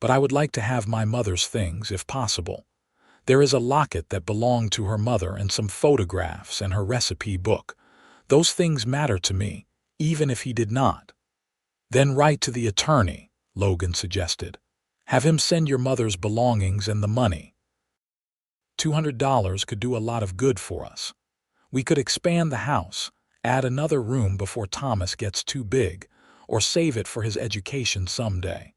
But I would like to have my mother's things if possible. There is a locket that belonged to her mother and some photographs and her recipe book. Those things matter to me, even if he did not." "Then write to the attorney," Logan suggested. "Have him send your mother's belongings and the money $200 could do a lot of good for us. We could expand the house, add another room before Thomas gets too big, or save it for his education someday."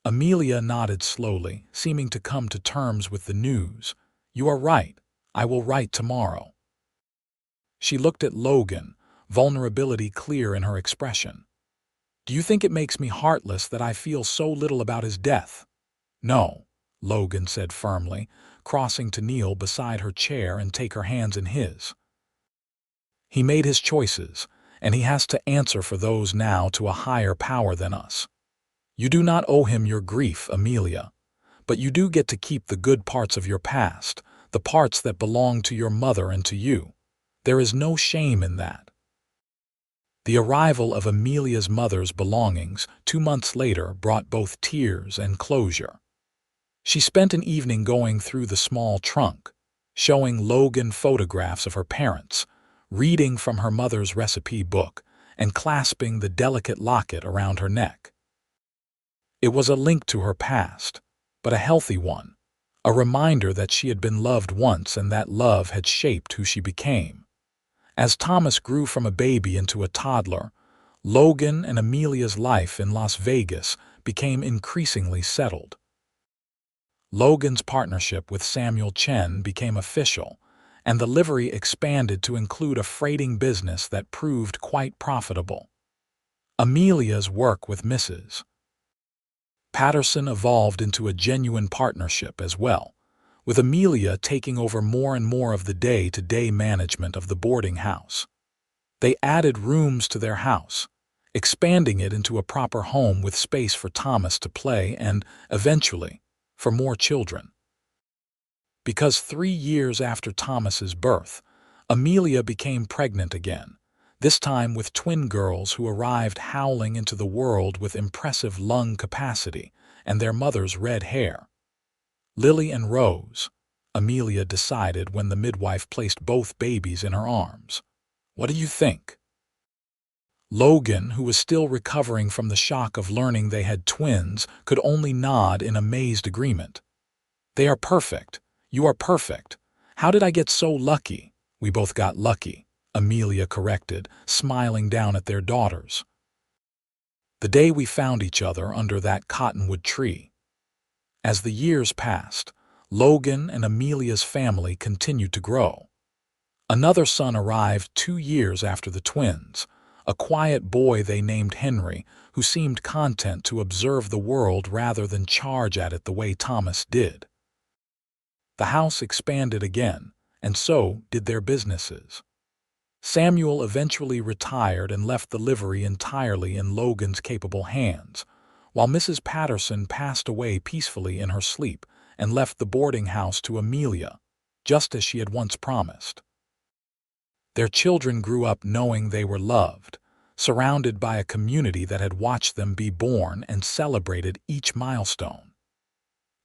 Amelia nodded slowly, seeming to come to terms with the news. "You are right. I will write tomorrow." She looked at Logan, vulnerability clear in her expression. "Do you think it makes me heartless that I feel so little about his death?" "No," Logan said firmly, crossing to kneel beside her chair and take her hands in his. "He made his choices, and he has to answer for those now to a higher power than us. You do not owe him your grief, Amelia, but you do get to keep the good parts of your past, the parts that belong to your mother and to you. There is no shame in that." The arrival of Amelia's mother's belongings 2 months later brought both tears and closure. She spent an evening going through the small trunk, showing Logan photographs of her parents, reading from her mother's recipe book, and clasping the delicate locket around her neck. It was a link to her past, but a healthy one, a reminder that she had been loved once and that love had shaped who she became. As Thomas grew from a baby into a toddler, Logan and Amelia's life in Las Vegas became increasingly settled. Logan's partnership with Samuel Chen became official, and the livery expanded to include a freighting business that proved quite profitable. Amelia's work with Mrs. Patterson evolved into a genuine partnership as well, with Amelia taking over more and more of the day-to-day management of the boarding house. They added rooms to their house, expanding it into a proper home with space for Thomas to play and, eventually, for more children. Because 3 years after Thomas's birth, Amelia became pregnant again, this time with twin girls who arrived howling into the world with impressive lung capacity and their mother's red hair. Lily and Rose, Amelia decided when the midwife placed both babies in her arms. "What do you think?" Logan, who was still recovering from the shock of learning they had twins, could only nod in amazed agreement. "They are perfect. You are perfect. How did I get so lucky?" "We both got lucky," Amelia corrected, smiling down at their daughters. "The day we found each other under that cottonwood tree." As the years passed, Logan and Amelia's family continued to grow. Another son arrived 2 years after the twins, a quiet boy they named Henry, who seemed content to observe the world rather than charge at it the way Thomas did. The house expanded again, and so did their businesses. Samuel eventually retired and left the livery entirely in Logan's capable hands, while Mrs. Patterson passed away peacefully in her sleep and left the boarding house to Amelia, just as she had once promised. Their children grew up knowing they were loved, surrounded by a community that had watched them be born and celebrated each milestone.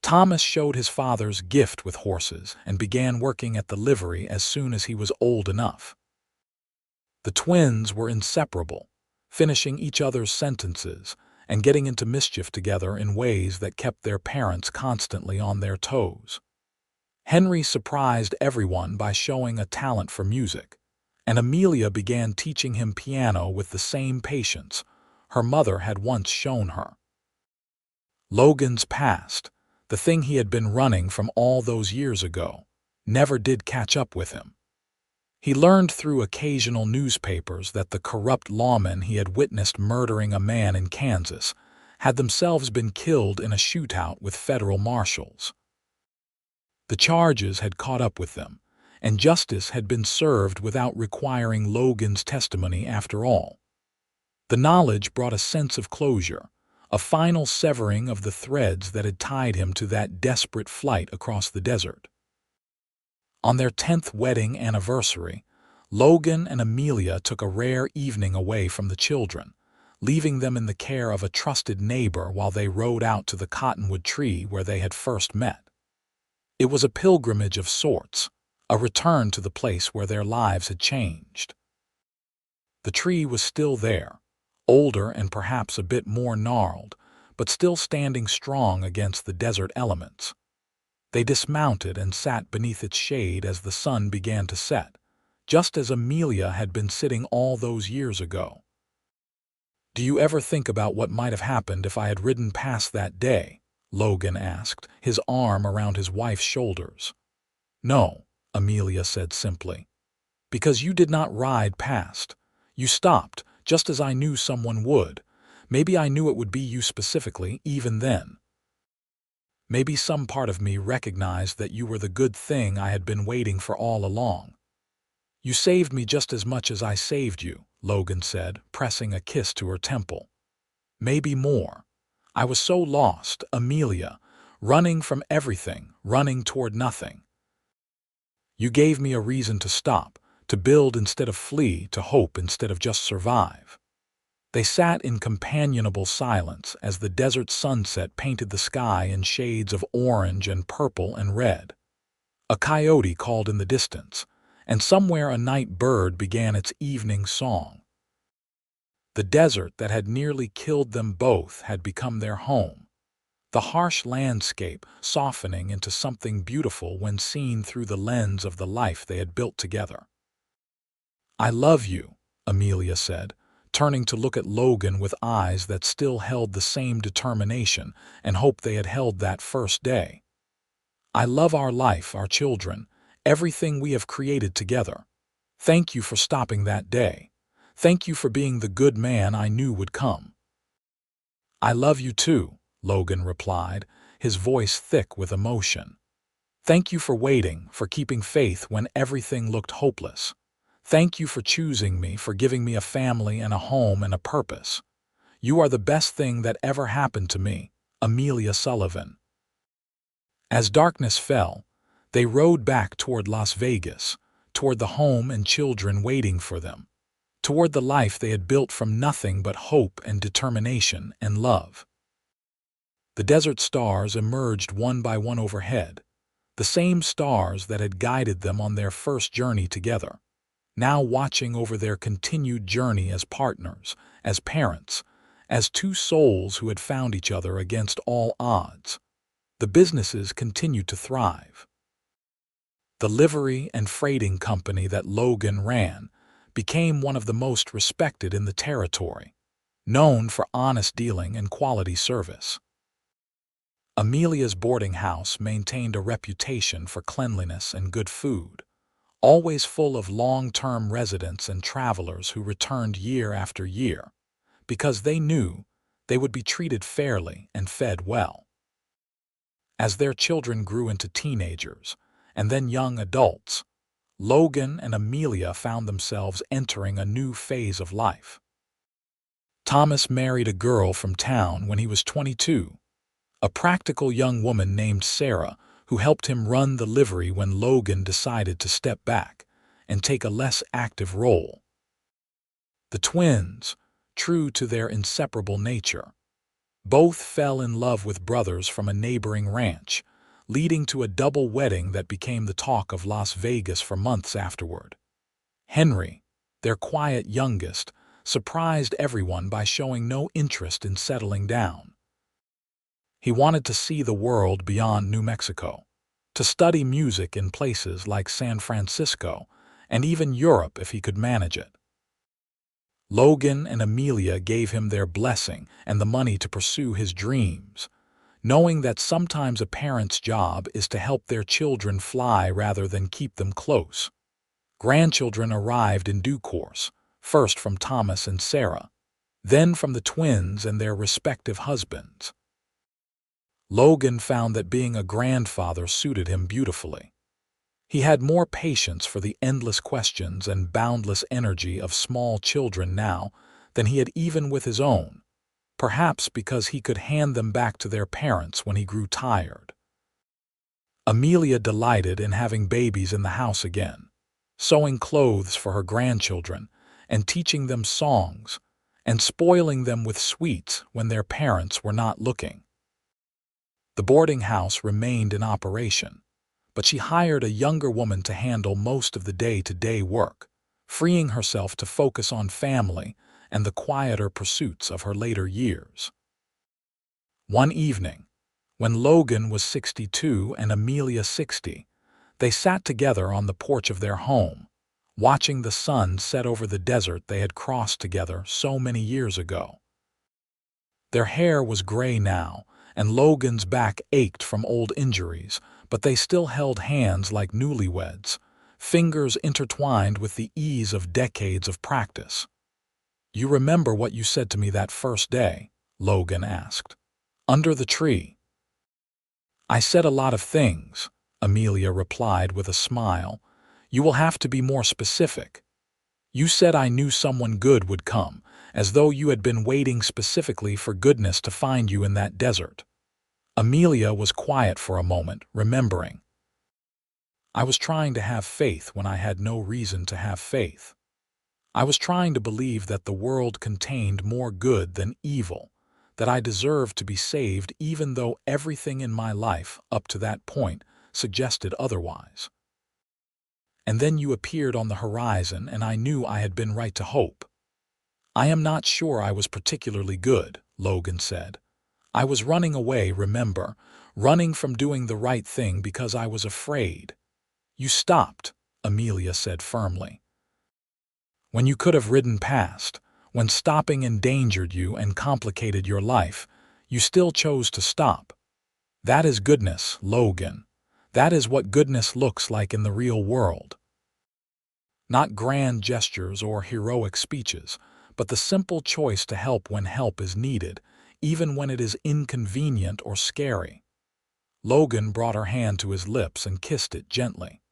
Thomas showed his father's gift with horses and began working at the livery as soon as he was old enough. The twins were inseparable, finishing each other's sentences and getting into mischief together in ways that kept their parents constantly on their toes. Henry surprised everyone by showing a talent for music, and Amelia began teaching him piano with the same patience her mother had once shown her. Logan's past, the thing he had been running from all those years ago, never did catch up with him. He learned through occasional newspapers that the corrupt lawmen he had witnessed murdering a man in Kansas had themselves been killed in a shootout with federal marshals. The charges had caught up with them, and justice had been served without requiring Logan's testimony after all. The knowledge brought a sense of closure, a final severing of the threads that had tied him to that desperate flight across the desert. On their 10th wedding anniversary, Logan and Amelia took a rare evening away from the children, leaving them in the care of a trusted neighbor while they rode out to the cottonwood tree where they had first met. It was a pilgrimage of sorts, a return to the place where their lives had changed. The tree was still there, older and perhaps a bit more gnarled, but still standing strong against the desert elements. They dismounted and sat beneath its shade as the sun began to set, just as Amelia had been sitting all those years ago. "Do you ever think about what might have happened if I had ridden past that day?" Logan asked, his arm around his wife's shoulders. "No," Amelia said simply. "Because you did not ride past. You stopped, just as I knew someone would. Maybe I knew it would be you specifically, even then. Maybe some part of me recognized that you were the good thing I had been waiting for all along. You saved me just as much as I saved you," Logan said, pressing a kiss to her temple. "Maybe more. I was so lost, Amelia, running from everything, running toward nothing. You gave me a reason to stop, to build instead of flee, to hope instead of just survive." They sat in companionable silence as the desert sunset painted the sky in shades of orange and purple and red. A coyote called in the distance, and somewhere a night bird began its evening song. The desert that had nearly killed them both had become their home, the harsh landscape softening into something beautiful when seen through the lens of the life they had built together. "I love you," Amelia said, turning to look at Logan with eyes that still held the same determination and hope they had held that first day. "I love our life, our children, everything we have created together. Thank you for stopping that day. Thank you for being the good man I knew would come." "I love you too," Logan replied, his voice thick with emotion. "Thank you for waiting, for keeping faith when everything looked hopeless. Thank you for choosing me, for giving me a family and a home and a purpose. You are the best thing that ever happened to me, Amelia Sullivan." As darkness fell, they rode back toward Las Vegas, toward the home and children waiting for them, toward the life they had built from nothing but hope and determination and love. The desert stars emerged one by one overhead, the same stars that had guided them on their first journey together, now watching over their continued journey as partners, as parents, as two souls who had found each other against all odds. The businesses continued to thrive. The livery and freighting company that Logan ran became one of the most respected in the territory, known for honest dealing and quality service. Amelia's boarding house maintained a reputation for cleanliness and good food, always full of long-term residents and travelers who returned year after year, because they knew they would be treated fairly and fed well. As their children grew into teenagers and then young adults, Logan and Amelia found themselves entering a new phase of life. Thomas married a girl from town when he was 22, a practical young woman named Sarah, who helped him run the livery when Logan decided to step back and take a less active role. The twins, true to their inseparable nature, both fell in love with brothers from a neighboring ranch, leading to a double wedding that became the talk of Las Vegas for months afterward. Henry, their quiet youngest, surprised everyone by showing no interest in settling down. He wanted to see the world beyond New Mexico, to study music in places like San Francisco and even Europe if he could manage it. Logan and Amelia gave him their blessing and the money to pursue his dreams, knowing that sometimes a parent's job is to help their children fly rather than keep them close. Grandchildren arrived in due course, first from Thomas and Sarah, then from the twins and their respective husbands. Logan found that being a grandfather suited him beautifully. He had more patience for the endless questions and boundless energy of small children now than he had even with his own, perhaps because he could hand them back to their parents when he grew tired. Amelia delighted in having babies in the house again, sewing clothes for her grandchildren and teaching them songs and spoiling them with sweets when their parents were not looking. The boarding house remained in operation, but she hired a younger woman to handle most of the day-to-day work, freeing herself to focus on family and the quieter pursuits of her later years. One evening, When Logan was 62 and Amelia 60, they sat together on the porch of their home, watching the sun set over the desert they had crossed together so many years ago. Their hair was gray now, and Logan's back ached from old injuries, but they still held hands like newlyweds, fingers intertwined with the ease of decades of practice. "You remember what you said to me that first day?" Logan asked. "Under the tree." "I said a lot of things," Amelia replied with a smile. "You will have to be more specific. You said I knew someone good would come, as though you had been waiting specifically for goodness to find you in that desert." Amelia was quiet for a moment, remembering. "I was trying to have faith when I had no reason to have faith. I was trying to believe that the world contained more good than evil, that I deserved to be saved even though everything in my life up to that point suggested otherwise. And then you appeared on the horizon and I knew I had been right to hope." "I am not sure I was particularly good," Logan said. "I was running away, remember, running from doing the right thing because I was afraid." "You stopped," Amelia said firmly. "When you could have ridden past, when stopping endangered you and complicated your life, you still chose to stop. That is goodness, Logan. That is what goodness looks like in the real world. Not grand gestures or heroic speeches, but the simple choice to help when help is needed, even when it is inconvenient or scary." Logan brought her hand to his lips and kissed it gently.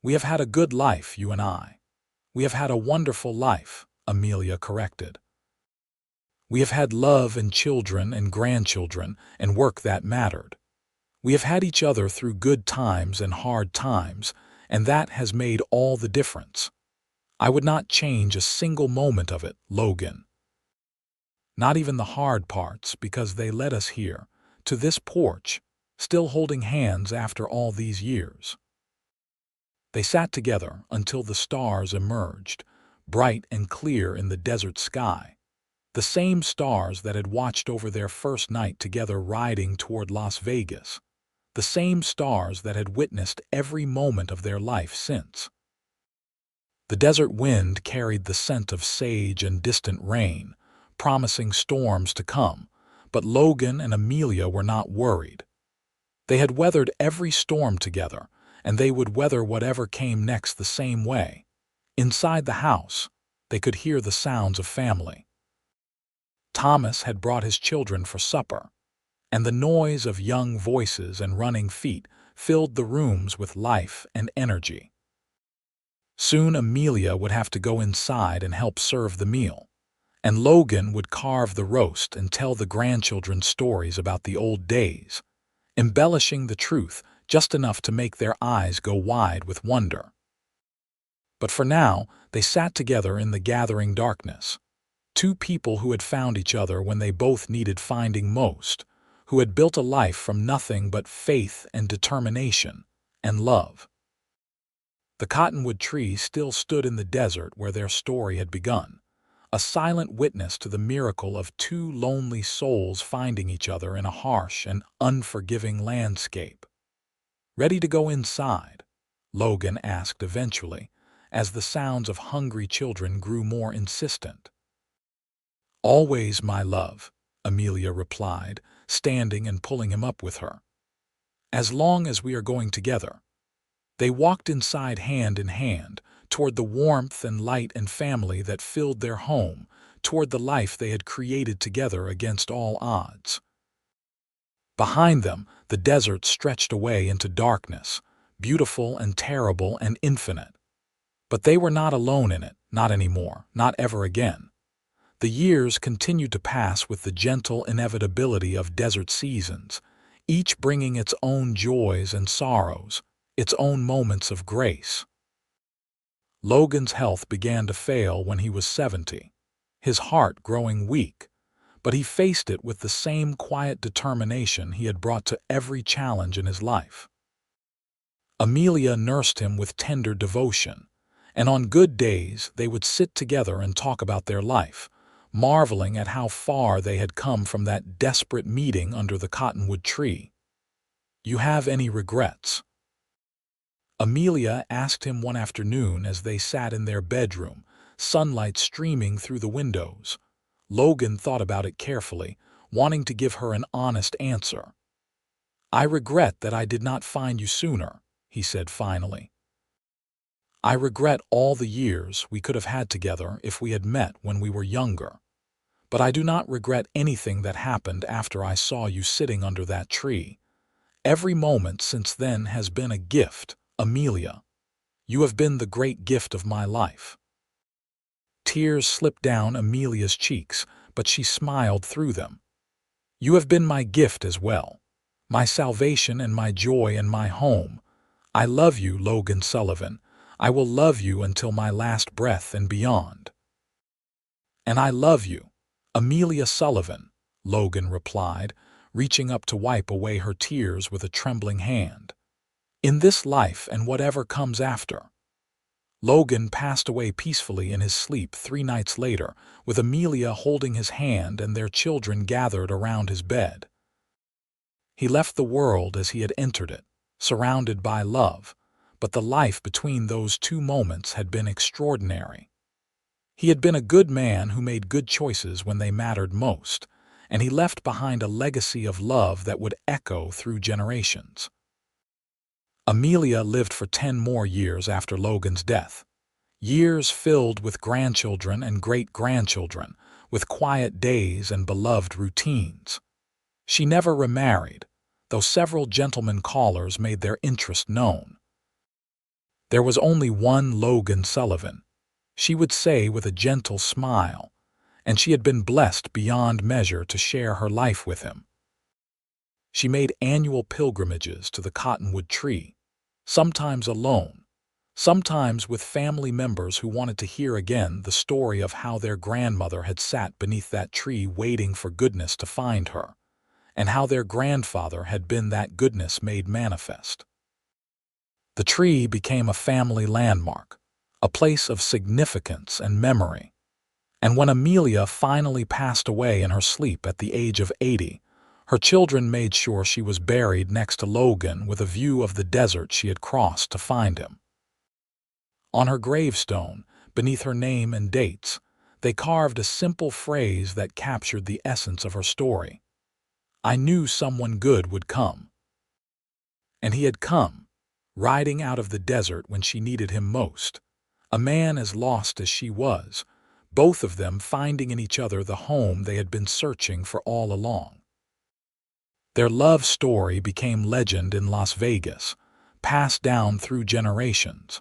"We have had a good life, you and I." "We have had a wonderful life," Amelia corrected. "We have had love and children and grandchildren and work that mattered. We have had each other through good times and hard times, and that has made all the difference. I would not change a single moment of it, Logan. Not even the hard parts, because they led us here, to this porch, still holding hands after all these years." They sat together until the stars emerged, bright and clear in the desert sky. The same stars that had watched over their first night together riding toward Las Vegas. The same stars that had witnessed every moment of their life since. The desert wind carried the scent of sage and distant rain, promising storms to come, but Logan and Amelia were not worried. They had weathered every storm together, and they would weather whatever came next the same way. Inside the house, they could hear the sounds of family. Thomas had brought his children for supper, and the noise of young voices and running feet filled the rooms with life and energy. Soon Amelia would have to go inside and help serve the meal, and Logan would carve the roast and tell the grandchildren stories about the old days, embellishing the truth just enough to make their eyes go wide with wonder. But for now, they sat together in the gathering darkness. Two people who had found each other when they both needed finding most, who had built a life from nothing but faith and determination and love. The cottonwood tree still stood in the desert where their story had begun, a silent witness to the miracle of two lonely souls finding each other in a harsh and unforgiving landscape. "Ready to go inside?" Logan asked eventually, as the sounds of hungry children grew more insistent. "Always, my love," Amelia replied, standing and pulling him up with her. "As long as we are going together." They walked inside hand in hand, toward the warmth and light and family that filled their home, toward the life they had created together against all odds. Behind them, the desert stretched away into darkness, beautiful and terrible and infinite. But they were not alone in it, not anymore, not ever again. The years continued to pass with the gentle inevitability of desert seasons, each bringing its own joys and sorrows, its own moments of grace. Logan's health began to fail when he was 70, his heart growing weak, but he faced it with the same quiet determination he had brought to every challenge in his life. Amelia nursed him with tender devotion, and on good days they would sit together and talk about their life, marveling at how far they had come from that desperate meeting under the cottonwood tree. You have any regrets?" Amelia asked him one afternoon as they sat in their bedroom, sunlight streaming through the windows. Logan thought about it carefully, wanting to give her an honest answer. "I regret that I did not find you sooner," he said finally. "I regret all the years we could have had together if we had met when we were younger. But I do not regret anything that happened after I saw you sitting under that tree. Every moment since then has been a gift, Amelia. You have been the great gift of my life." Tears slipped down Amelia's cheeks, but she smiled through them. "You have been my gift as well, my salvation and my joy and my home. I love you, Logan Sullivan. I will love you until my last breath and beyond." "And I love you, Amelia Sullivan," Logan replied, reaching up to wipe away her tears with a trembling hand. "In this life and whatever comes after." Logan passed away peacefully in his sleep 3 nights later, with Amelia holding his hand and their children gathered around his bed. He left the world as he had entered it, surrounded by love, but the life between those 2 moments had been extraordinary. He had been a good man who made good choices when they mattered most, and he left behind a legacy of love that would echo through generations. Amelia lived for 10 more years after Logan's death. Years filled with grandchildren and great-grandchildren, with quiet days and beloved routines. She never remarried, though several gentlemen callers made their interest known. There was only one Logan Sullivan, she would say with a gentle smile, and she had been blessed beyond measure to share her life with him. She made annual pilgrimages to the cottonwood tree, sometimes alone, sometimes with family members who wanted to hear again the story of how their grandmother had sat beneath that tree waiting for goodness to find her, and how their grandfather had been that goodness made manifest. The tree became a family landmark, a place of significance and memory. And when Amelia finally passed away in her sleep at the age of 80, her children made sure she was buried next to Logan with a view of the desert she had crossed to find him. On her gravestone, beneath her name and dates, they carved a simple phrase that captured the essence of her story. "I knew someone good would come." And he had come, riding out of the desert when she needed him most, a man as lost as she was, both of them finding in each other the home they had been searching for all along. Their love story became legend in Las Vegas, passed down through generations,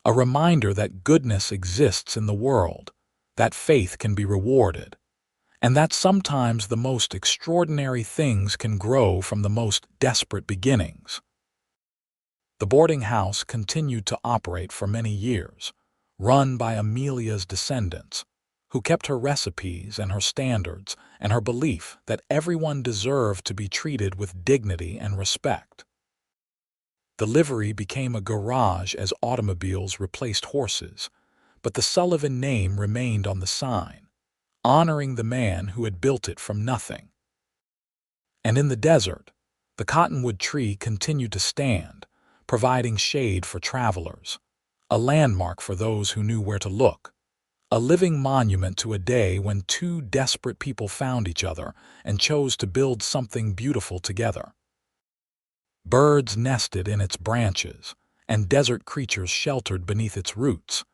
a reminder that goodness exists in the world, that faith can be rewarded, and that sometimes the most extraordinary things can grow from the most desperate beginnings. The boarding house continued to operate for many years, run by Amelia's descendants, who kept her recipes and her standards and her belief that everyone deserved to be treated with dignity and respect. The livery became a garage as automobiles replaced horses, but the Sullivan name remained on the sign, honoring the man who had built it from nothing. And in the desert, the cottonwood tree continued to stand, providing shade for travelers, a landmark for those who knew where to look, a living monument to a day when 2 desperate people found each other and chose to build something beautiful together. Birds nested in its branches, and desert creatures sheltered beneath its roots,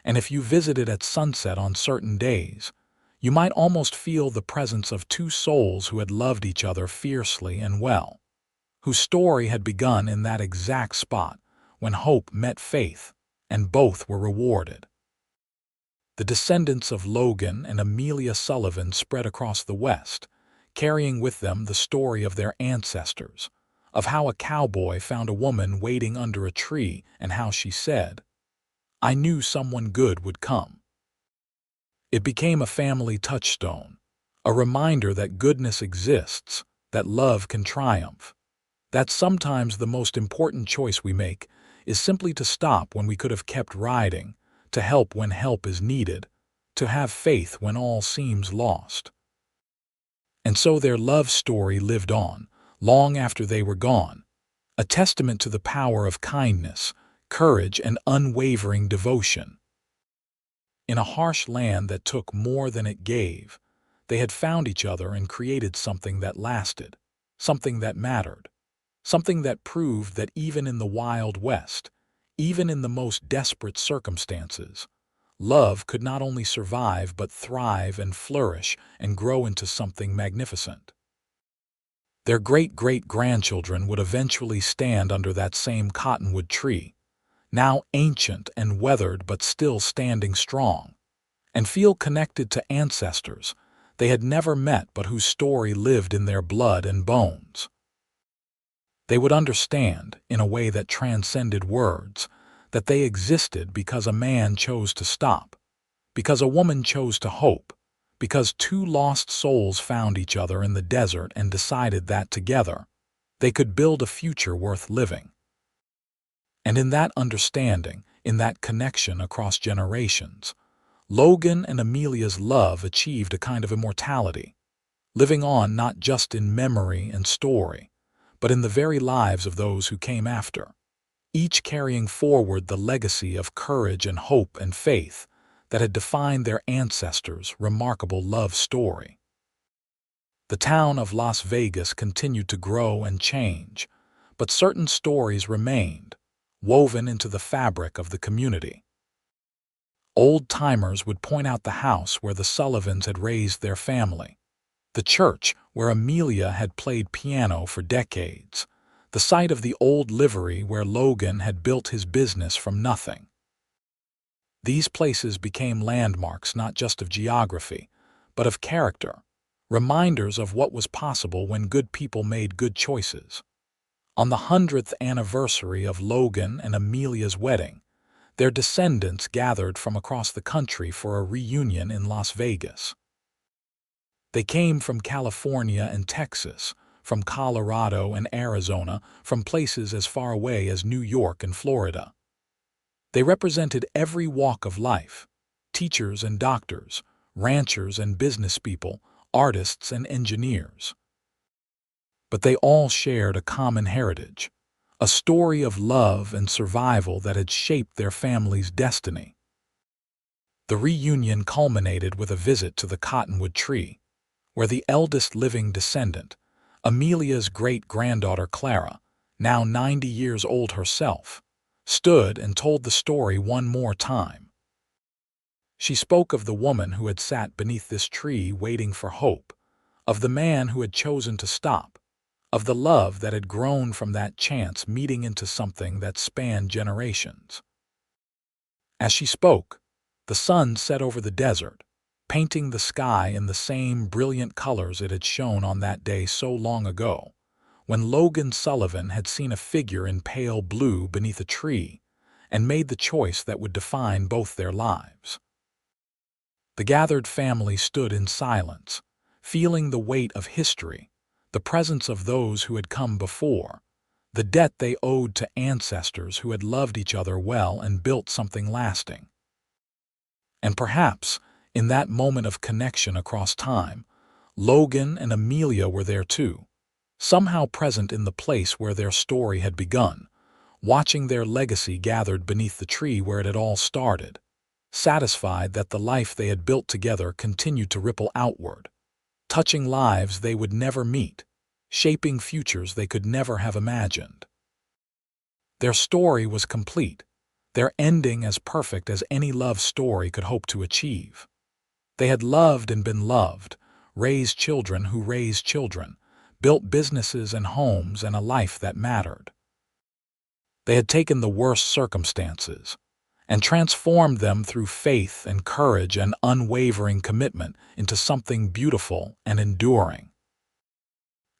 and if you visited at sunset on certain days, you might almost feel the presence of 2 souls who had loved each other fiercely and well, whose story had begun in that exact spot when hope met faith, and both were rewarded. The descendants of Logan and Amelia Sullivan spread across the West, carrying with them the story of their ancestors, of how a cowboy found a woman waiting under a tree and how she said, "I knew someone good would come." It became a family touchstone, a reminder that goodness exists, that love can triumph, that sometimes the most important choice we make is simply to stop when we could have kept riding, to help when help is needed, to have faith when all seems lost. And so their love story lived on, long after they were gone, a testament to the power of kindness, courage, and unwavering devotion. In a harsh land that took more than it gave, they had found each other and created something that lasted, something that mattered, something that proved that even in the Wild West, even in the most desperate circumstances, love could not only survive but thrive and flourish and grow into something magnificent. Their great-great-grandchildren would eventually stand under that same cottonwood tree, now ancient and weathered but still standing strong, and feel connected to ancestors they had never met but whose story lived in their blood and bones. They would understand, in a way that transcended words, that they existed because a man chose to stop, because a woman chose to hope, because two lost souls found each other in the desert and decided that together they could build a future worth living. And in that understanding, in that connection across generations, Logan and Amelia's love achieved a kind of immortality, living on not just in memory and story, but in the very lives of those who came after, each carrying forward the legacy of courage and hope and faith that had defined their ancestors' remarkable love story. The town of Las Vegas continued to grow and change, but certain stories remained, woven into the fabric of the community. Old-timers would point out the house where the Sullivans had raised their family, the church where Amelia had played piano for decades, the site of the old livery where Logan had built his business from nothing. These places became landmarks not just of geography, but of character, reminders of what was possible when good people made good choices. On the 100th anniversary of Logan and Amelia's wedding, their descendants gathered from across the country for a reunion in Las Vegas. They came from California and Texas, from Colorado and Arizona, from places as far away as New York and Florida. They represented every walk of life: teachers and doctors, ranchers and business people, artists and engineers. But they all shared a common heritage, a story of love and survival that had shaped their family's destiny. The reunion culminated with a visit to the cottonwood tree, where the eldest living descendant, Amelia's great-granddaughter Clara, now 90 years old herself, stood and told the story one more time. She spoke of the woman who had sat beneath this tree waiting for hope, of the man who had chosen to stop, of the love that had grown from that chance meeting into something that spanned generations. As she spoke, the sun set over the desert, painting the sky in the same brilliant colors it had shown on that day so long ago, when Logan Sullivan had seen a figure in pale blue beneath a tree and made the choice that would define both their lives. The gathered family stood in silence, feeling the weight of history, the presence of those who had come before, the debt they owed to ancestors who had loved each other well and built something lasting. And perhaps, in that moment of connection across time, Logan and Amelia were there too, somehow present in the place where their story had begun, watching their legacy gathered beneath the tree where it had all started, satisfied that the life they had built together continued to ripple outward, touching lives they would never meet, shaping futures they could never have imagined. Their story was complete, their ending as perfect as any love story could hope to achieve. They had loved and been loved, raised children who raised children, built businesses and homes and a life that mattered. They had taken the worst circumstances and transformed them through faith and courage and unwavering commitment into something beautiful and enduring.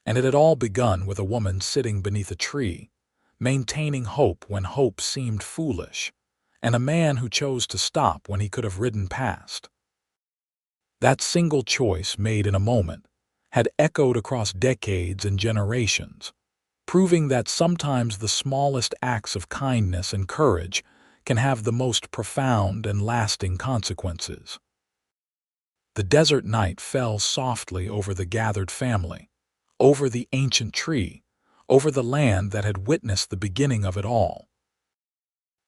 And it had all begun with a woman sitting beneath a tree, maintaining hope when hope seemed foolish, and a man who chose to stop when he could have ridden past. That single choice made in a moment had echoed across decades and generations, proving that sometimes the smallest acts of kindness and courage can have the most profound and lasting consequences. The desert night fell softly over the gathered family, over the ancient tree, over the land that had witnessed the beginning of it all.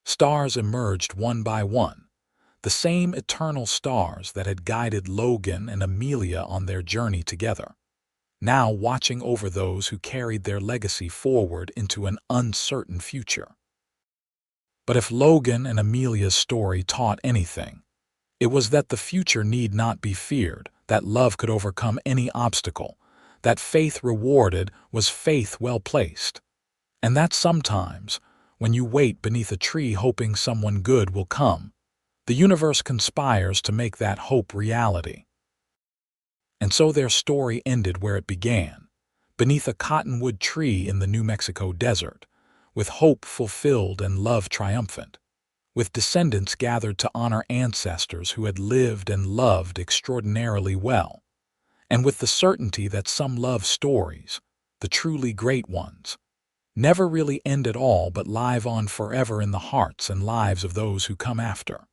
Stars emerged one by one, the same eternal stars that had guided Logan and Amelia on their journey together, now watching over those who carried their legacy forward into an uncertain future. But if Logan and Amelia's story taught anything, it was that the future need not be feared, that love could overcome any obstacle, that faith rewarded was faith well placed, and that sometimes, when you wait beneath a tree hoping someone good will come, the universe conspires to make that hope reality. And so their story ended where it began, beneath a cottonwood tree in the New Mexico desert, with hope fulfilled and love triumphant, with descendants gathered to honor ancestors who had lived and loved extraordinarily well, and with the certainty that some love stories, the truly great ones, never really end at all but live on forever in the hearts and lives of those who come after.